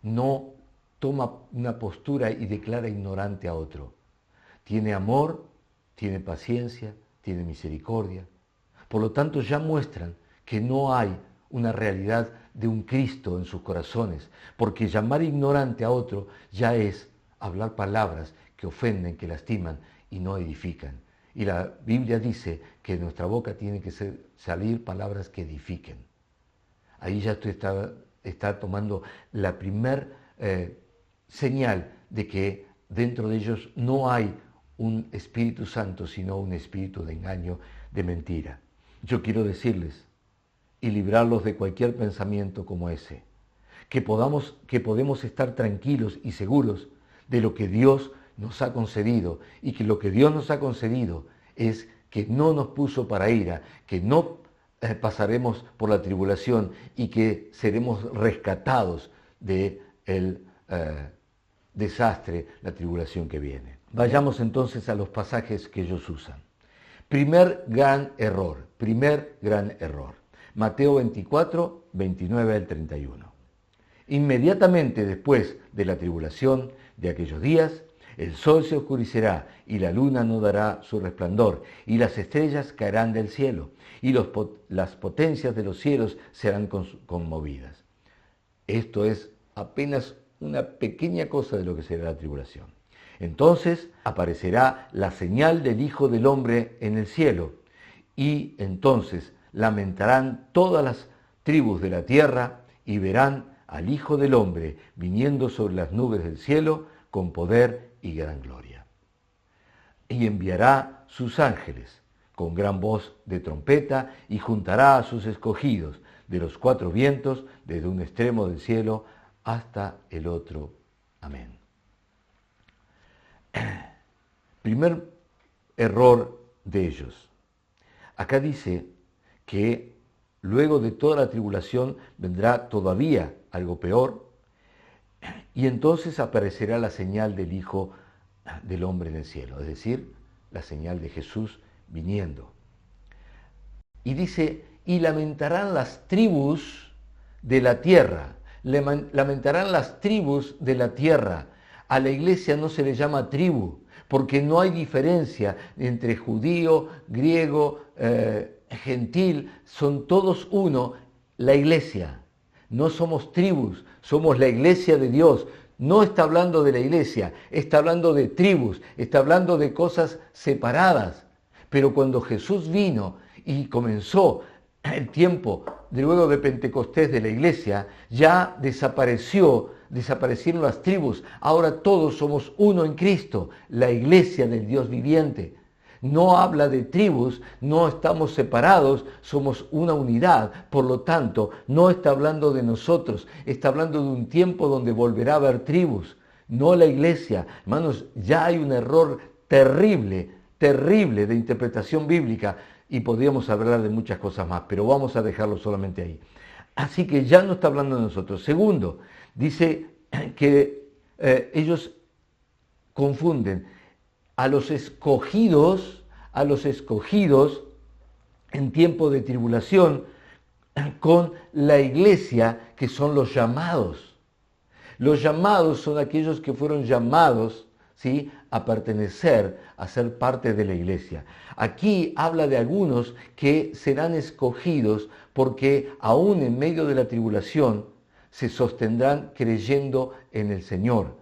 no toma una postura y declara ignorante a otro. Tiene amor, tiene paciencia, tiene misericordia. Por lo tanto, ya muestran que no hay una realidad de un Cristo en sus corazones, porque llamar ignorante a otro ya es hablar palabras que ofenden, que lastiman y no edifican. Y la Biblia dice que de nuestra boca tienen que salir palabras que edifiquen. Ahí ya usted está tomando la primer señal de que dentro de ellos no hay un Espíritu Santo, sino un espíritu de engaño, de mentira. Yo quiero decirles y librarlos de cualquier pensamiento como ese, que podemos estar tranquilos y seguros de lo que Dios nos ha concedido, y que lo que Dios nos ha concedido es que no nos puso para ira, que no pasaremos por la tribulación y que seremos rescatados del desastre, la tribulación que viene. Vayamos entonces a los pasajes que ellos usan. Primer gran error. Mateo 24, 29 al 31. Inmediatamente después de la tribulación de aquellos días, el sol se oscurecerá y la luna no dará su resplandor, y las estrellas caerán del cielo, y las potencias de los cielos serán conmovidas. Esto es apenas una pequeña cosa de lo que será la tribulación. Entonces aparecerá la señal del Hijo del Hombre en el cielo, y entonces lamentarán todas las tribus de la tierra y verán al Hijo del Hombre viniendo sobre las nubes del cielo con poder y gran gloria. Y enviará sus ángeles con gran voz de trompeta y juntará a sus escogidos de los cuatro vientos desde un extremo del cielo hasta el otro. Amén. Primer error de ellos. Acá dice que luego de toda la tribulación vendrá todavía algo peor, y entonces aparecerá la señal del Hijo del Hombre en el cielo, es decir, la señal de Jesús viniendo. Y dice, y lamentarán las tribus de la tierra, lamentarán las tribus de la tierra. A la iglesia no se le llama tribu, porque no hay diferencia entre judío, griego, gentil, son todos uno, la iglesia. No somos tribus, somos la iglesia de Dios. No está hablando de la iglesia, está hablando de tribus, está hablando de cosas separadas. Pero cuando Jesús vino y comenzó el tiempo de luego de Pentecostés de la iglesia, ya desaparecieron las tribus. Ahora todos somos uno en Cristo, la iglesia del Dios viviente. No habla de tribus, no estamos separados, somos una unidad. Por lo tanto, no está hablando de nosotros, está hablando de un tiempo donde volverá a haber tribus, no la iglesia. Hermanos, ya hay un error terrible de interpretación bíblica, y podríamos hablar de muchas cosas más, pero vamos a dejarlo solamente ahí. Así que ya no está hablando de nosotros. Segundo, dice que ellos confunden a los escogidos en tiempo de tribulación con la iglesia, que son los llamados. Los llamados son aquellos que fueron llamados, ¿sí?, a pertenecer, a ser parte de la iglesia. Aquí habla de algunos que serán escogidos porque aún en medio de la tribulación se sostendrán creyendo en el Señor.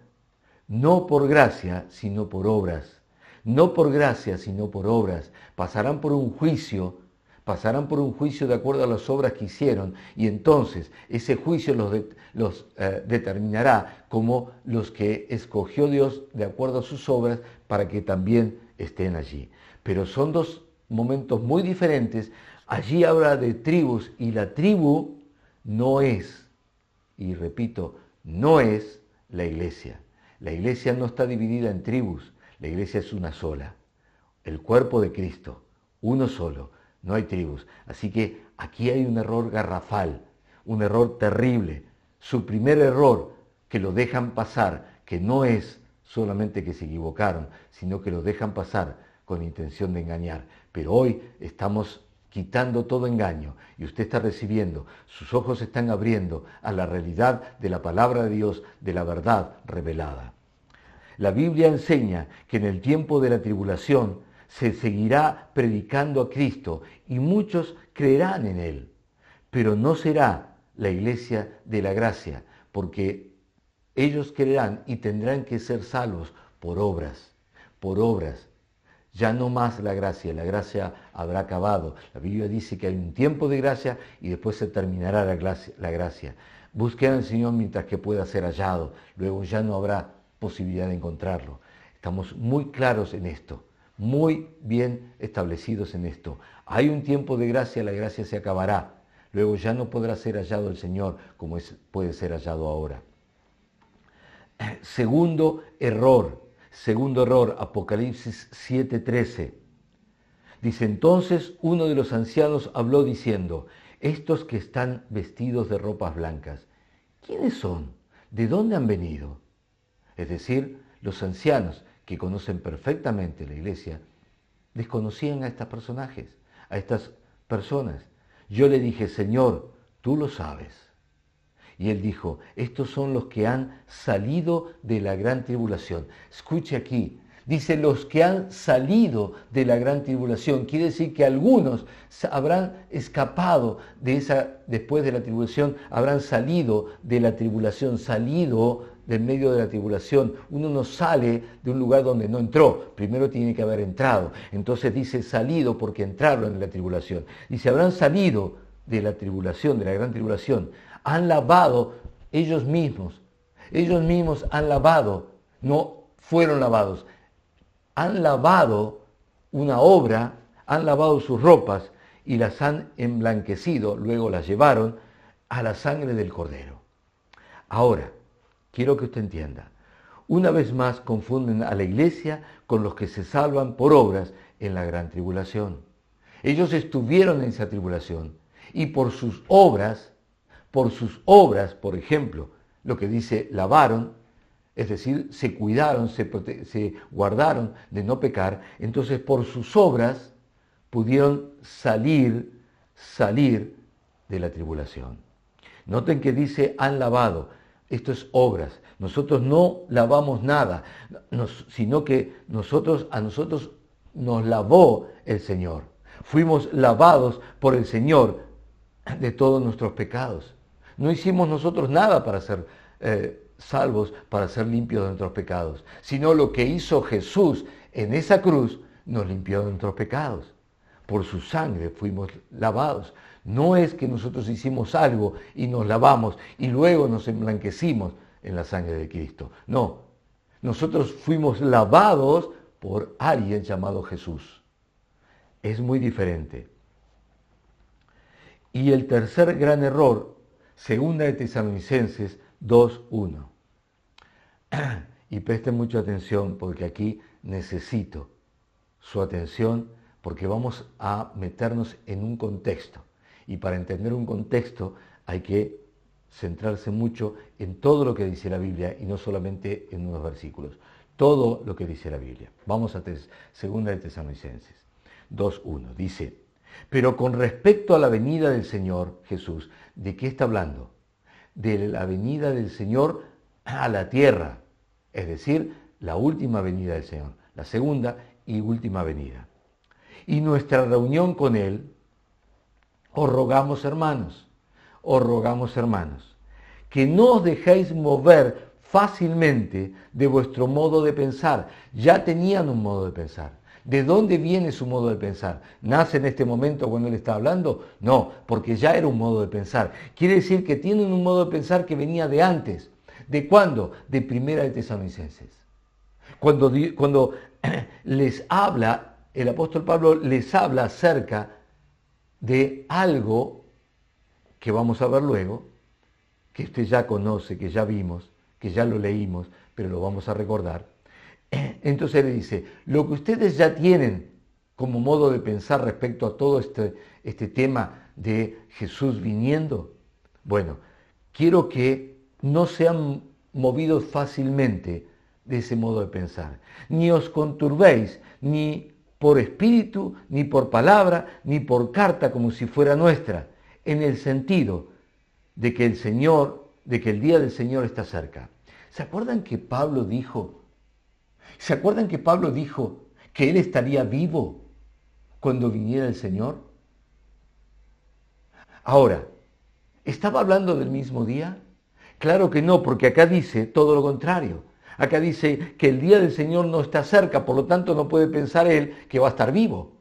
No por gracia, sino por obras. No por gracia, sino por obras. Pasarán por un juicio de acuerdo a las obras que hicieron, y entonces ese juicio los determinará como los que escogió Dios de acuerdo a sus obras para que también estén allí. Pero son dos momentos muy diferentes. Allí habla de tribus, y la tribu no es, y repito, no es la iglesia. La iglesia no está dividida en tribus, la iglesia es una sola, el cuerpo de Cristo, uno solo. No hay tribus. Así que aquí hay un error garrafal, un error terrible. su primer error, que lo dejan pasar, que no es solamente que se equivocaron, sino que lo dejan pasar con intención de engañar. Pero hoy estamos quitando todo engaño y usted está recibiendo, sus ojos se están abriendo a la realidad de la palabra de Dios, de la verdad revelada. La Biblia enseña que en el tiempo de la tribulación se seguirá predicando a Cristo y muchos creerán en Él, pero no será la iglesia de la gracia, porque ellos creerán y tendrán que ser salvos por obras, por obras. Ya no más la gracia habrá acabado. La Biblia dice que hay un tiempo de gracia y después se terminará la gracia. Busquen al Señor mientras que pueda ser hallado, luego ya no habrá posibilidad de encontrarlo. Estamos muy claros en esto, muy bien establecidos en esto. Hay un tiempo de gracia, la gracia se acabará, luego ya no podrá ser hallado el Señor como puede ser hallado ahora. Segundo error, Apocalipsis 7:13. Dice, entonces uno de los ancianos habló diciendo, estos que están vestidos de ropas blancas, ¿quiénes son? ¿De dónde han venido? Es decir, los ancianos que conocen perfectamente la iglesia, desconocían a estos personajes, a estas personas. Yo le dije, Señor, tú lo sabes. Y él dijo, estos son los que han salido de la gran tribulación. Escuche aquí, dice los que han salido de la gran tribulación. Quiere decir que algunos habrán escapado de después de la tribulación, habrán salido de la tribulación, salido del medio de la tribulación. Uno no sale de un lugar donde no entró, primero tiene que haber entrado. Entonces dice salido porque entraron en la tribulación. Dice, habrán salido de la tribulación, de la gran tribulación. Han lavado ellos mismos han lavado, no fueron lavados, han lavado una obra, han lavado sus ropas y las han emblanquecido, luego las llevaron a la sangre del Cordero. Ahora, quiero que usted entienda, una vez más confunden a la iglesia con los que se salvan por obras en la gran tribulación. Ellos estuvieron en esa tribulación y por sus obras, por ejemplo, lo que dice lavaron, es decir, se cuidaron, se guardaron de no pecar, entonces por sus obras pudieron salir de la tribulación. Noten que dice han lavado, esto es obras. Nosotros no lavamos nada, sino que a nosotros nos lavó el Señor. Fuimos lavados por el Señor de todos nuestros pecados. No hicimos nosotros nada para ser salvos, para ser limpios de nuestros pecados, sino lo que hizo Jesús en esa cruz nos limpió de nuestros pecados. Por su sangre fuimos lavados. No es que nosotros hicimos algo y nos lavamos y luego nos emblanquecimos en la sangre de Cristo. No, nosotros fuimos lavados por alguien llamado Jesús. Es muy diferente. Y el tercer gran error, segunda de Tesalonicenses 2:1. Y presten mucha atención porque aquí necesito su atención porque vamos a meternos en un contexto. Y para entender un contexto hay que centrarse mucho en todo lo que dice la Biblia y no solamente en unos versículos. Todo lo que dice la Biblia. Vamos a segunda de Tesalonicenses 2:1. Dice, pero con respecto a la venida del Señor Jesús, ¿de qué está hablando? De la venida del Señor a la tierra, es decir, la última venida del Señor, la segunda y última venida. Y nuestra reunión con Él, os rogamos hermanos, que no os dejéis mover fácilmente de vuestro modo de pensar. Ya tenían un modo de pensar. ¿De dónde viene su modo de pensar? ¿Nace en este momento cuando él está hablando? No, porque ya era un modo de pensar. Quiere decir que tienen un modo de pensar que venía de antes. ¿De cuándo? De Primera de Tesalonicenses. Cuando les habla, el apóstol Pablo les habla acerca de algo que vamos a ver luego, que usted ya conoce, que ya vimos, que ya lo leímos, pero lo vamos a recordar. Entonces le dice, lo que ustedes ya tienen como modo de pensar respecto a todo este tema de Jesús viniendo, bueno, quiero que no sean movidos fácilmente de ese modo de pensar. Ni os conturbéis, ni por espíritu, ni por palabra, ni por carta como si fuera nuestra, en el sentido de que el día del Señor está cerca. ¿Se acuerdan que Pablo dijo? ¿Se acuerdan que Pablo dijo que él estaría vivo cuando viniera el Señor? Ahora, ¿estaba hablando del mismo día? Claro que no, porque acá dice todo lo contrario. Acá dice que el día del Señor no está cerca, por lo tanto no puede pensar él que va a estar vivo,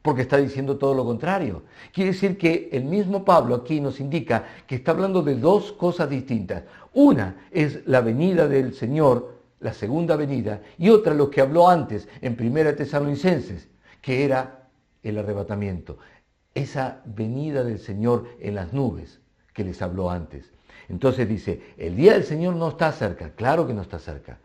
porque está diciendo todo lo contrario. Quiere decir que el mismo Pablo aquí nos indica que está hablando de dos cosas distintas. Una es la venida del Señor, la segunda venida, y otra lo que habló antes en 1 Tesalonicenses, que era el arrebatamiento. Esa venida del Señor en las nubes que les habló antes. Entonces dice, el día del Señor no está cerca. Claro que no está cerca.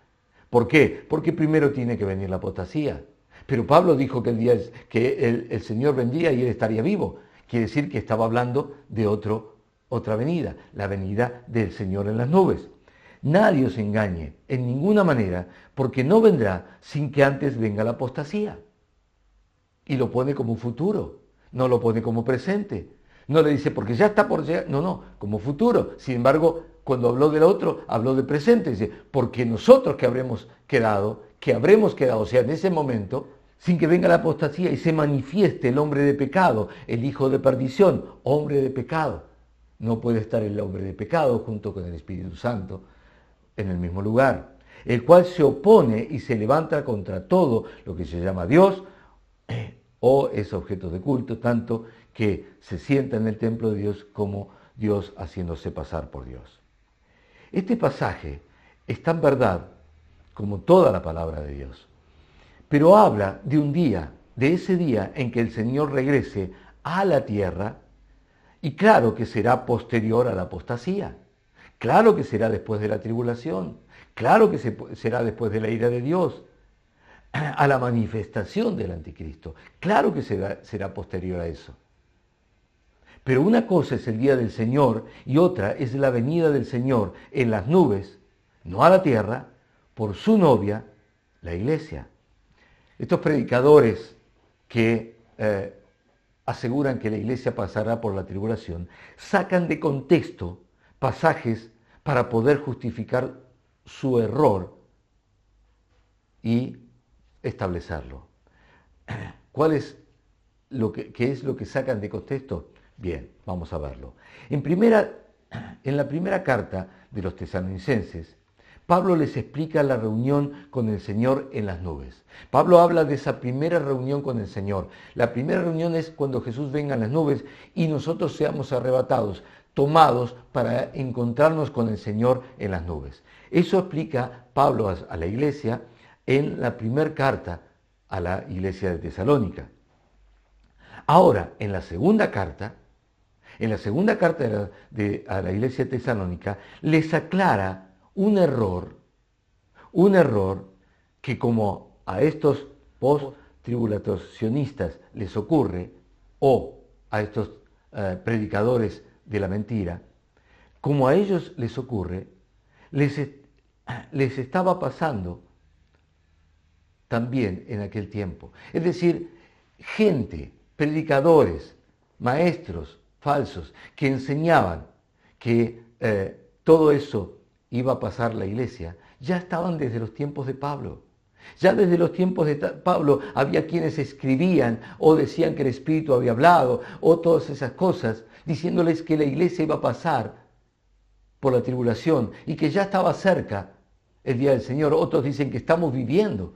¿Por qué? Porque primero tiene que venir la apostasía. Pero Pablo dijo que el Señor vendría y él estaría vivo. Quiere decir que estaba hablando de otra venida, la venida del Señor en las nubes. Nadie os engañe en ninguna manera, porque no vendrá sin que antes venga la apostasía. Y lo pone como futuro, no lo pone como presente. No le dice, porque ya está por llegar. No, como futuro. Sin embargo, cuando habló del otro, habló de presente. Dice, porque nosotros que habremos quedado, o sea, en ese momento, sin que venga la apostasía y se manifieste el hombre de pecado, el hijo de perdición, hombre de pecado. No puede estar el hombre de pecado junto con el Espíritu Santo en el mismo lugar, el cual se opone y se levanta contra todo lo que se llama Dios o es objeto de culto, tanto que se sienta en el templo de Dios como Dios haciéndose pasar por Dios. Este pasaje es tan verdad como toda la palabra de Dios, pero habla de un día, de ese día en que el Señor regrese a la tierra, y claro que será posterior a la apostasía, claro que será después de la tribulación, claro que será después de la ira de Dios, a la manifestación del anticristo, claro que será posterior a eso. Pero una cosa es el día del Señor y otra es la venida del Señor en las nubes, no a la tierra, por su novia, la iglesia. Estos predicadores que aseguran que la iglesia pasará por la tribulación, sacan de contexto pasajes para poder justificar su error y establecerlo. ¿Qué es lo que sacan de contexto? Bien, vamos a verlo. En la primera carta de los tesalonicenses, Pablo les explica la reunión con el Señor en las nubes. Pablo habla de esa primera reunión con el Señor. La primera reunión es cuando Jesús venga en las nubes y nosotros seamos arrebatados, tomados para encontrarnos con el Señor en las nubes. Eso explica Pablo a la iglesia en la primera carta a la iglesia de Tesalónica. Ahora, en la segunda carta a la iglesia de Tesalónica, les aclara un error que como a estos post-tribulacionistas les ocurre, o a estos predicadores de la mentira, como a ellos les ocurre, les estaba pasando también en aquel tiempo. Es decir, gente, predicadores, maestros falsos, que enseñaban que todo eso iba a pasar la iglesia, ya estaban desde los tiempos de Pablo. Ya desde los tiempos de Pablo había quienes escribían o decían que el Espíritu había hablado o todas esas cosas, diciéndoles que la iglesia iba a pasar por la tribulación y que ya estaba cerca el día del Señor. Otros dicen que estamos viviendo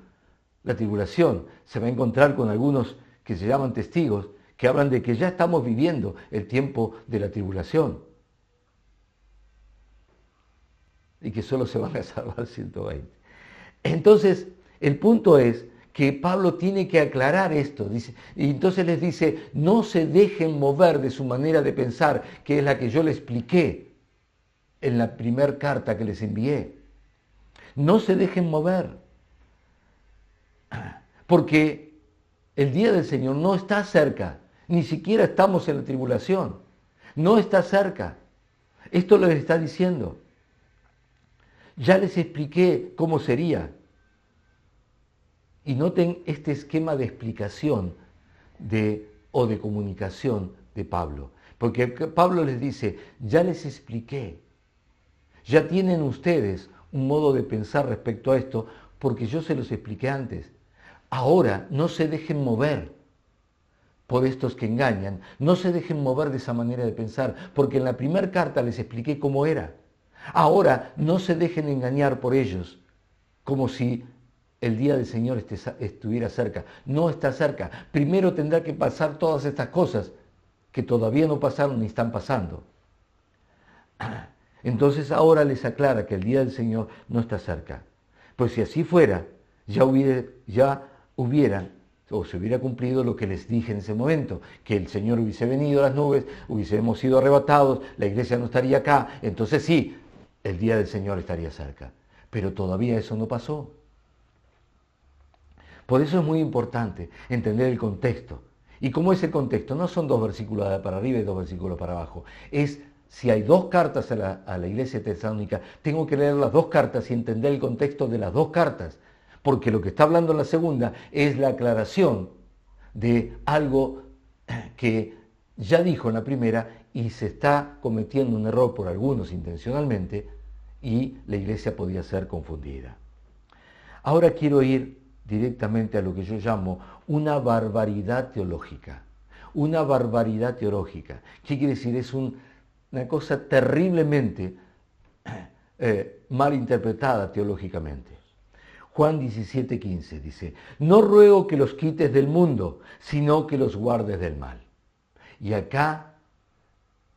la tribulación. Se va a encontrar con algunos que se llaman testigos que hablan de que ya estamos viviendo el tiempo de la tribulación y que solo se van a salvar 120. Entonces, el punto es que Pablo tiene que aclarar esto, y entonces les dice, no se dejen mover de su manera de pensar, que es la que yo les expliqué en la primera carta que les envié. No se dejen mover, porque el día del Señor no está cerca, ni siquiera estamos en la tribulación, no está cerca. Esto les está diciendo. Ya les expliqué cómo sería. Y noten este esquema de explicación o de comunicación de Pablo. Porque Pablo les dice, ya les expliqué, ya tienen ustedes un modo de pensar respecto a esto, porque yo se los expliqué antes. Ahora no se dejen mover por estos que engañan, no se dejen mover de esa manera de pensar, porque en la primera carta les expliqué cómo era. Ahora no se dejen engañar por ellos, como si el día del Señor estuviera cerca. No está cerca. Primero tendrá que pasar todas estas cosas que todavía no pasaron ni están pasando. Entonces ahora les aclara que el día del Señor no está cerca. Pues si así fuera, ya hubiera o se hubiera cumplido lo que les dije en ese momento, que el Señor hubiese venido a las nubes, hubiésemos sido arrebatados, la iglesia no estaría acá, entonces sí, el día del Señor estaría cerca. Pero todavía eso no pasó. Por eso es muy importante entender el contexto. ¿Y cómo es el contexto? No son 2 versículos para arriba y 2 versículos para abajo. Es, si hay 2 cartas a la iglesia tesalónica, tengo que leer las 2 cartas y entender el contexto de las 2 cartas. Porque lo que está hablando la segunda es la aclaración de algo que ya dijo en la primera y se está cometiendo un error por algunos intencionalmente y la iglesia podía ser confundida. Ahora quiero ir directamente a lo que yo llamo una barbaridad teológica. Una barbaridad teológica. ¿Qué quiere decir? Es una cosa terriblemente mal interpretada teológicamente. Juan 17:15 dice, no ruego que los quites del mundo, sino que los guardes del mal. Y acá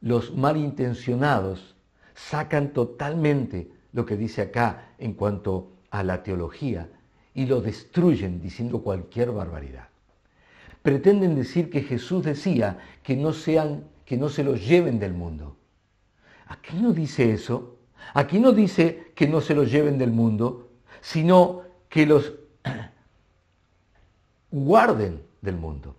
los malintencionados sacan totalmente lo que dice acá en cuanto a la teología y lo destruyen diciendo cualquier barbaridad. Pretenden decir que Jesús decía que no se los lleven del mundo. Aquí no dice eso. Aquí no dice que no se los lleven del mundo, sino que los guarden del mundo.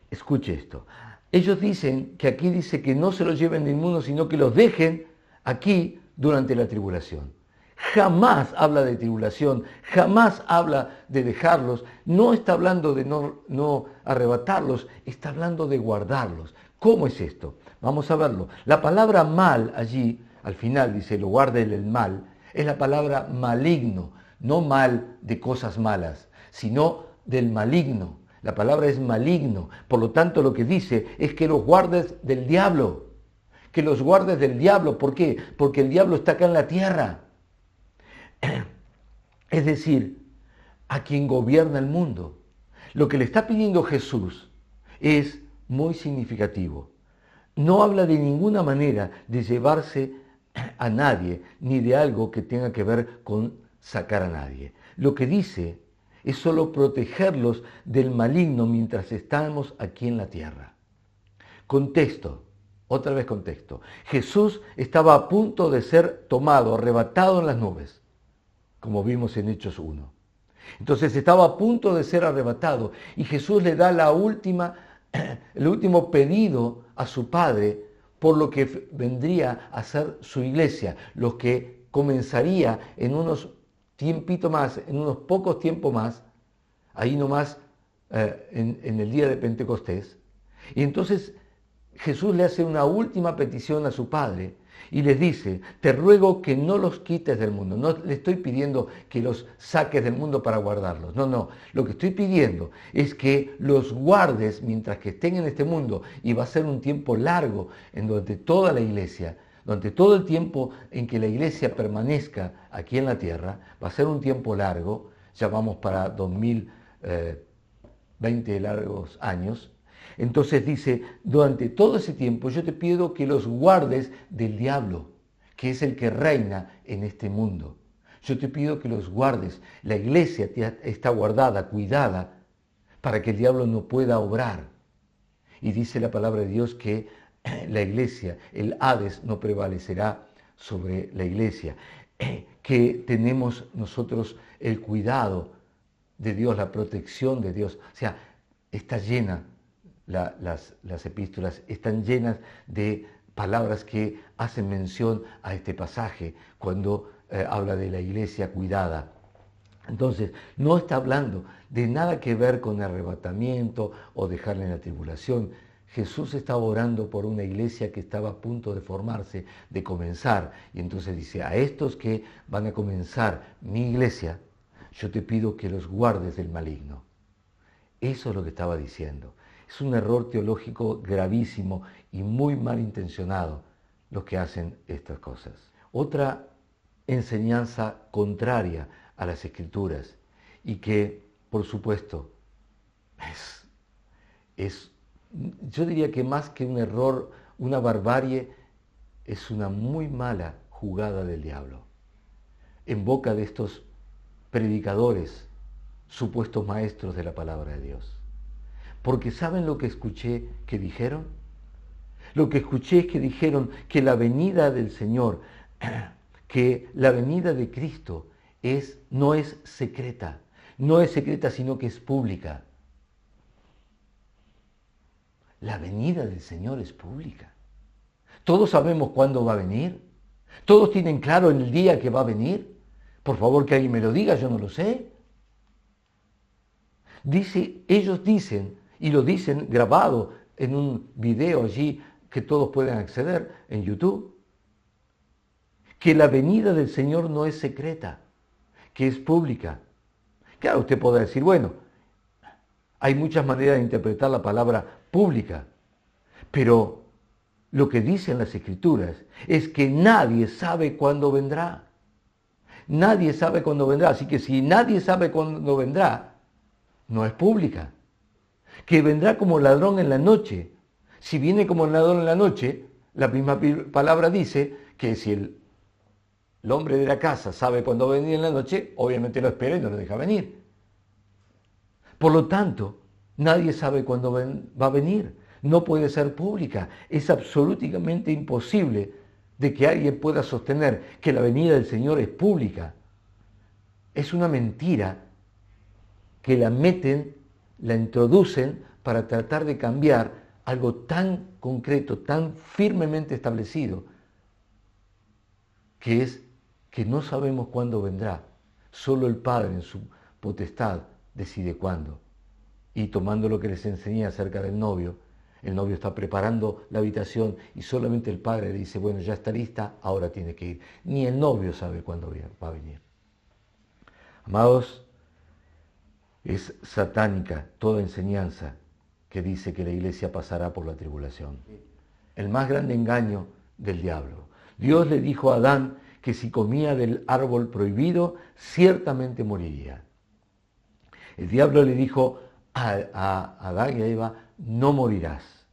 Escuche esto. Ellos dicen que aquí dice que no se los lleven del mundo, sino que los dejen aquí durante la tribulación. Jamás habla de tribulación, jamás habla de dejarlos, no está hablando de no arrebatarlos, está hablando de guardarlos. ¿Cómo es esto? Vamos a verlo. La palabra mal allí, al final dice, lo guarde del mal, es la palabra maligno, no mal de cosas malas, sino del maligno. La palabra es maligno, por lo tanto lo que dice es que los guardes del diablo, que los guardes del diablo. ¿Por qué? Porque el diablo está acá en la tierra. Es decir, a quien gobierna el mundo. Lo que le está pidiendo Jesús es muy significativo. No habla de ninguna manera de llevarse a nadie, ni de algo que tenga que ver con sacar a nadie. Lo que dice es solo protegerlos del maligno mientras estamos aquí en la tierra. Contexto, otra vez contexto. Jesús estaba a punto de ser tomado, arrebatado en las nubes, como vimos en Hechos 1. Entonces estaba a punto de ser arrebatado y Jesús le da el último pedido a su Padre por lo que vendría a ser su iglesia, lo que comenzaría en unos tiempito más, en unos pocos tiempos más, ahí nomás en el día de Pentecostés. Y entonces Jesús le hace una última petición a su Padre y les dice, te ruego que no los quites del mundo. No le estoy pidiendo que los saques del mundo para guardarlos. No. Lo que estoy pidiendo es que los guardes mientras que estén en este mundo. Y va a ser un tiempo largo en donde toda la iglesia, durante todo el tiempo en que la iglesia permanezca aquí en la tierra, va a ser un tiempo largo, ya vamos para 2020 largos años. Entonces dice, durante todo ese tiempo yo te pido que los guardes del diablo, que es el que reina en este mundo. Yo te pido que los guardes. La iglesia está guardada, cuidada, para que el diablo no pueda obrar. Y dice la palabra de Dios que la iglesia, el Hades, no prevalecerá sobre la iglesia. Que tenemos nosotros el cuidado de Dios, la protección de Dios. O sea, está llena. Las epístolas están llenas de palabras que hacen mención a este pasaje, cuando habla de la iglesia cuidada. Entonces, no está hablando de nada que ver con arrebatamiento o dejarle en la tribulación. Jesús estaba orando por una iglesia que estaba a punto de formarse, de comenzar. Y entonces dice, a estos que van a comenzar mi iglesia, yo te pido que los guardes del maligno. Eso es lo que estaba diciendo. Es un error teológico gravísimo y muy mal intencionado los que hacen estas cosas. Otra enseñanza contraria a las Escrituras y que, por supuesto, yo diría que más que un error, una barbarie, es una muy mala jugada del diablo en boca de estos predicadores, supuestos maestros de la palabra de Dios. Porque ¿saben lo que escuché que dijeron? Lo que escuché es que dijeron que la venida del Señor, que la venida de Cristo no es secreta, sino que es pública. La venida del Señor es pública. Todos sabemos cuándo va a venir. Todos tienen claro el día que va a venir. Por favor, que alguien me lo diga, yo no lo sé. Ellos dicen, y lo dicen grabado en un video allí que todos pueden acceder en YouTube, que la venida del Señor no es secreta, que es pública. Claro, usted podrá decir, bueno, hay muchas maneras de interpretar la palabra pública, pero lo que dicen las Escrituras es que nadie sabe cuándo vendrá. Nadie sabe cuándo vendrá, así que si nadie sabe cuándo vendrá, no es pública. Que vendrá como ladrón en la noche. Si viene como ladrón en la noche, la misma palabra dice que si el hombre de la casa sabe cuándo va a venir en la noche, obviamente lo espera y no lo deja venir. Por lo tanto, nadie sabe cuándo va a venir. No puede ser pública. Es absolutamente imposible de que alguien pueda sostener que la venida del Señor es pública. Es una mentira que la meten, la introducen para tratar de cambiar algo tan concreto, tan firmemente establecido, que es que no sabemos cuándo vendrá. Solo el Padre en su potestad decide cuándo. Y tomando lo que les enseñé acerca del novio, el novio está preparando la habitación y solamente el Padre le dice, bueno, ya está lista, ahora tiene que ir. Ni el novio sabe cuándo va a venir. Amados, es satánica toda enseñanza que dice que la iglesia pasará por la tribulación. El más grande engaño del diablo. Dios le dijo a Adán que si comía del árbol prohibido, ciertamente moriría. El diablo le dijo a Adán y a Eva, no morirás.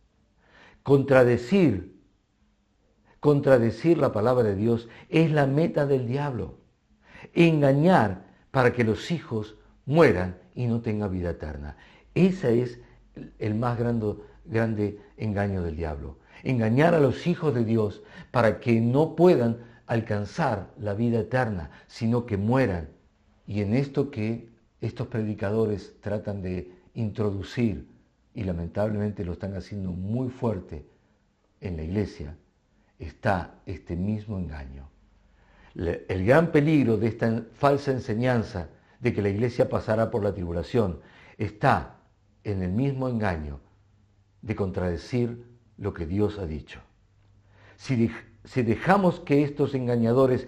Contradecir la palabra de Dios es la meta del diablo. Engañar para que los hijos mueran y no tengan vida eterna. Ese es el más grande engaño del diablo. Engañar a los hijos de Dios para que no puedan alcanzar la vida eterna, sino que mueran. Y en esto que estos predicadores tratan de introducir, y lamentablemente lo están haciendo muy fuerte en la iglesia, está este mismo engaño. El gran peligro de esta falsa enseñanza de que la iglesia pasará por la tribulación está en el mismo engaño de contradecir lo que Dios ha dicho. Si dejamos que estos engañadores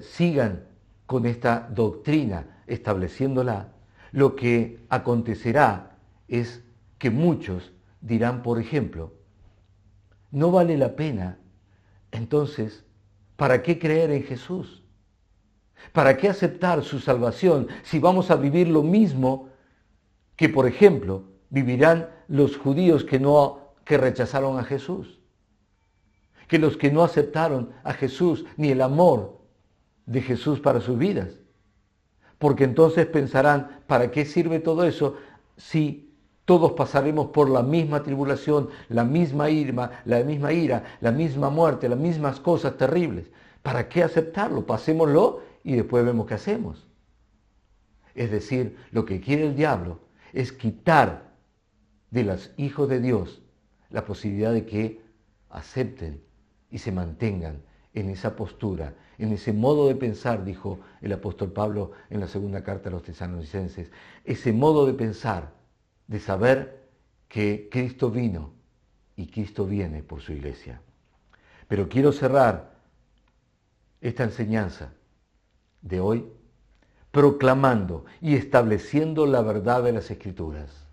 sigan con esta doctrina estableciéndola, lo que acontecerá es que muchos dirán, por ejemplo, no vale la pena, entonces, ¿para qué creer en Jesús? ¿Para qué aceptar su salvación si vamos a vivir lo mismo que, por ejemplo, vivirán los judíos que rechazaron a Jesús? Que los que no aceptaron a Jesús ni el amor de Jesús para sus vidas. Porque entonces pensarán, ¿para qué sirve todo eso si todos pasaremos por la misma tribulación, la misma ira, la misma muerte, las mismas cosas terribles? ¿Para qué aceptarlo? Pasémoslo y después vemos qué hacemos. Es decir, lo que quiere el diablo es quitar de los hijos de Dios la posibilidad de que acepten y se mantengan en esa postura, en ese modo de pensar, dijo el apóstol Pablo en la segunda carta a los tesalonicenses, ese modo de pensar, de saber que Cristo vino y Cristo viene por su iglesia. Pero quiero cerrar esta enseñanza de hoy proclamando y estableciendo la verdad de las Escrituras.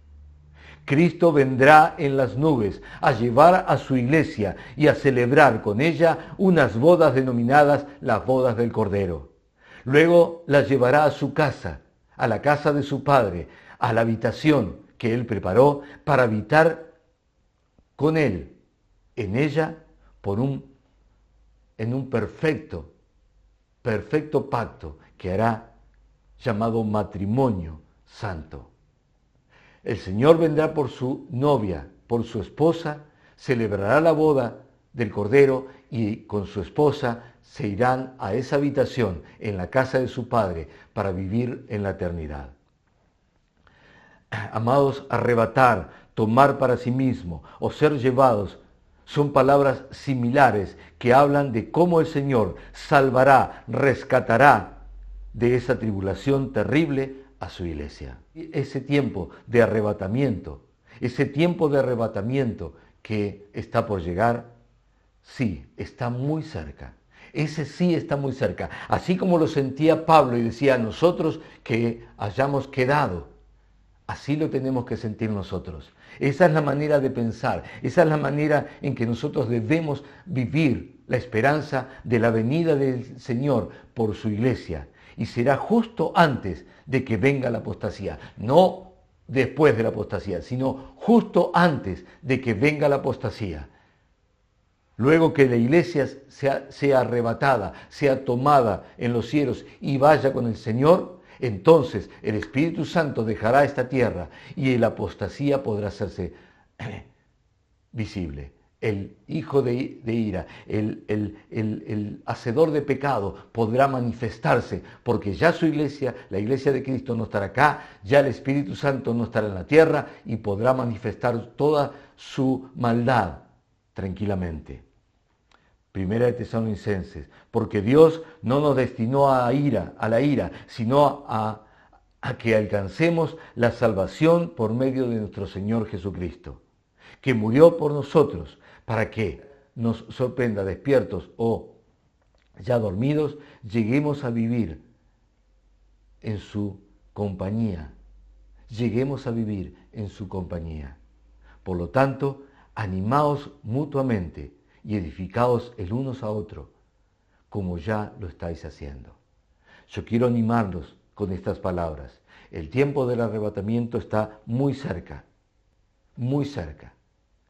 Cristo vendrá en las nubes a llevar a su iglesia y a celebrar con ella unas bodas denominadas las bodas del Cordero. Luego las llevará a su casa, a la casa de su Padre, a la habitación que Él preparó para habitar con Él, en ella, en un perfecto pacto que hará, llamado matrimonio santo. El Señor vendrá por su novia, por su esposa, celebrará la boda del Cordero y con su esposa se irán a esa habitación en la casa de su Padre para vivir en la eternidad. Amados, arrebatar, tomar para sí mismo o ser llevados son palabras similares que hablan de cómo el Señor salvará, rescatará de esa tribulación terrible a su iglesia. Ese tiempo de arrebatamiento que está por llegar, sí, está muy cerca. Ese sí está muy cerca. Así como lo sentía Pablo y decía, nosotros que hayamos quedado, así lo tenemos que sentir nosotros. Esa es la manera de pensar, esa es la manera en que nosotros debemos vivir la esperanza de la venida del Señor por su iglesia. Y será justo antes de que venga la apostasía, no después de la apostasía, sino justo antes de que venga la apostasía. Luego que la iglesia sea arrebatada, sea tomada en los cielos y vaya con el Señor, entonces el Espíritu Santo dejará esta tierra y la apostasía podrá hacerse visible. El hijo de ira, el hacedor de pecado podrá manifestarse porque ya su iglesia, la iglesia de Cristo no estará acá, ya el Espíritu Santo no estará en la tierra y podrá manifestar toda su maldad tranquilamente. Primera de Tesalonicenses, porque Dios no nos destinó a la ira, sino a que alcancemos la salvación por medio de nuestro Señor Jesucristo, que murió por nosotros para que nos sorprenda despiertos o ya dormidos, lleguemos a vivir en su compañía. Lleguemos a vivir en su compañía. Por lo tanto, animaos mutuamente y edificaos el unos a otros, como ya lo estáis haciendo. Yo quiero animarlos con estas palabras. El tiempo del arrebatamiento está muy cerca,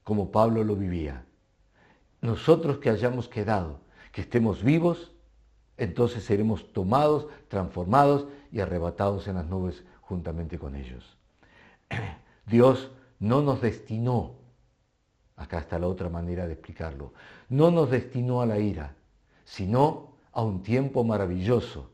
como Pablo lo vivía. Nosotros que hayamos quedado, que estemos vivos, entonces seremos tomados, transformados y arrebatados en las nubes juntamente con ellos. Dios no nos destinó, acá está la otra manera de explicarlo, no nos destinó a la ira, sino a un tiempo maravilloso,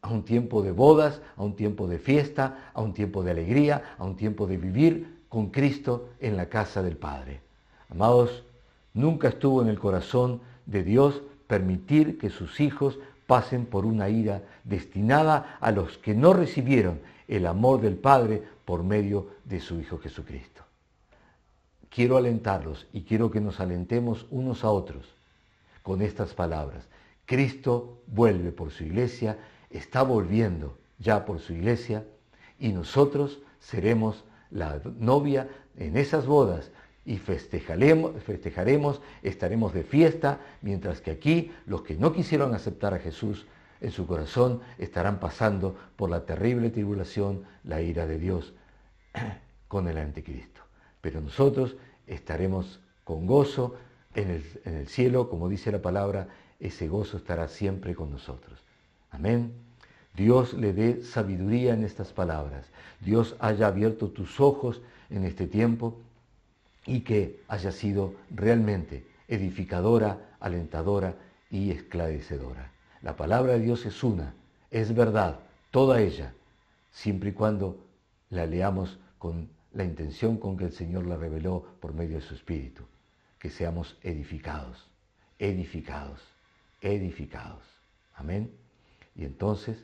a un tiempo de bodas, a un tiempo de fiesta, a un tiempo de alegría, a un tiempo de vivir con Cristo en la casa del Padre. Amados, nunca estuvo en el corazón de Dios permitir que sus hijos pasen por una ira destinada a los que no recibieron el amor del Padre por medio de su Hijo Jesucristo. Quiero alentarlos y quiero que nos alentemos unos a otros con estas palabras. Cristo vuelve por su iglesia, está volviendo ya por su iglesia y nosotros seremos la novia en esas bodas y festejaremos, estaremos de fiesta, mientras que aquí los que no quisieron aceptar a Jesús en su corazón estarán pasando por la terrible tribulación, la ira de Dios con el anticristo. Pero nosotros estaremos con gozo en el cielo, como dice la palabra, ese gozo estará siempre con nosotros. Amén. Dios le dé sabiduría en estas palabras. Dios haya abierto tus ojos en este tiempo y que haya sido realmente edificadora, alentadora y esclarecedora. La palabra de Dios es una, es verdad, toda ella, siempre y cuando la leamos con la intención con que el Señor la reveló por medio de su Espíritu, que seamos edificados, edificados. Amén. Y entonces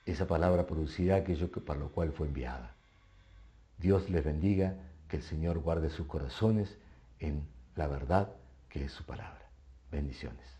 esa palabra producirá aquello para lo cual fue enviada. Dios les bendiga, que el Señor guarde sus corazones en la verdad que es su palabra. Bendiciones.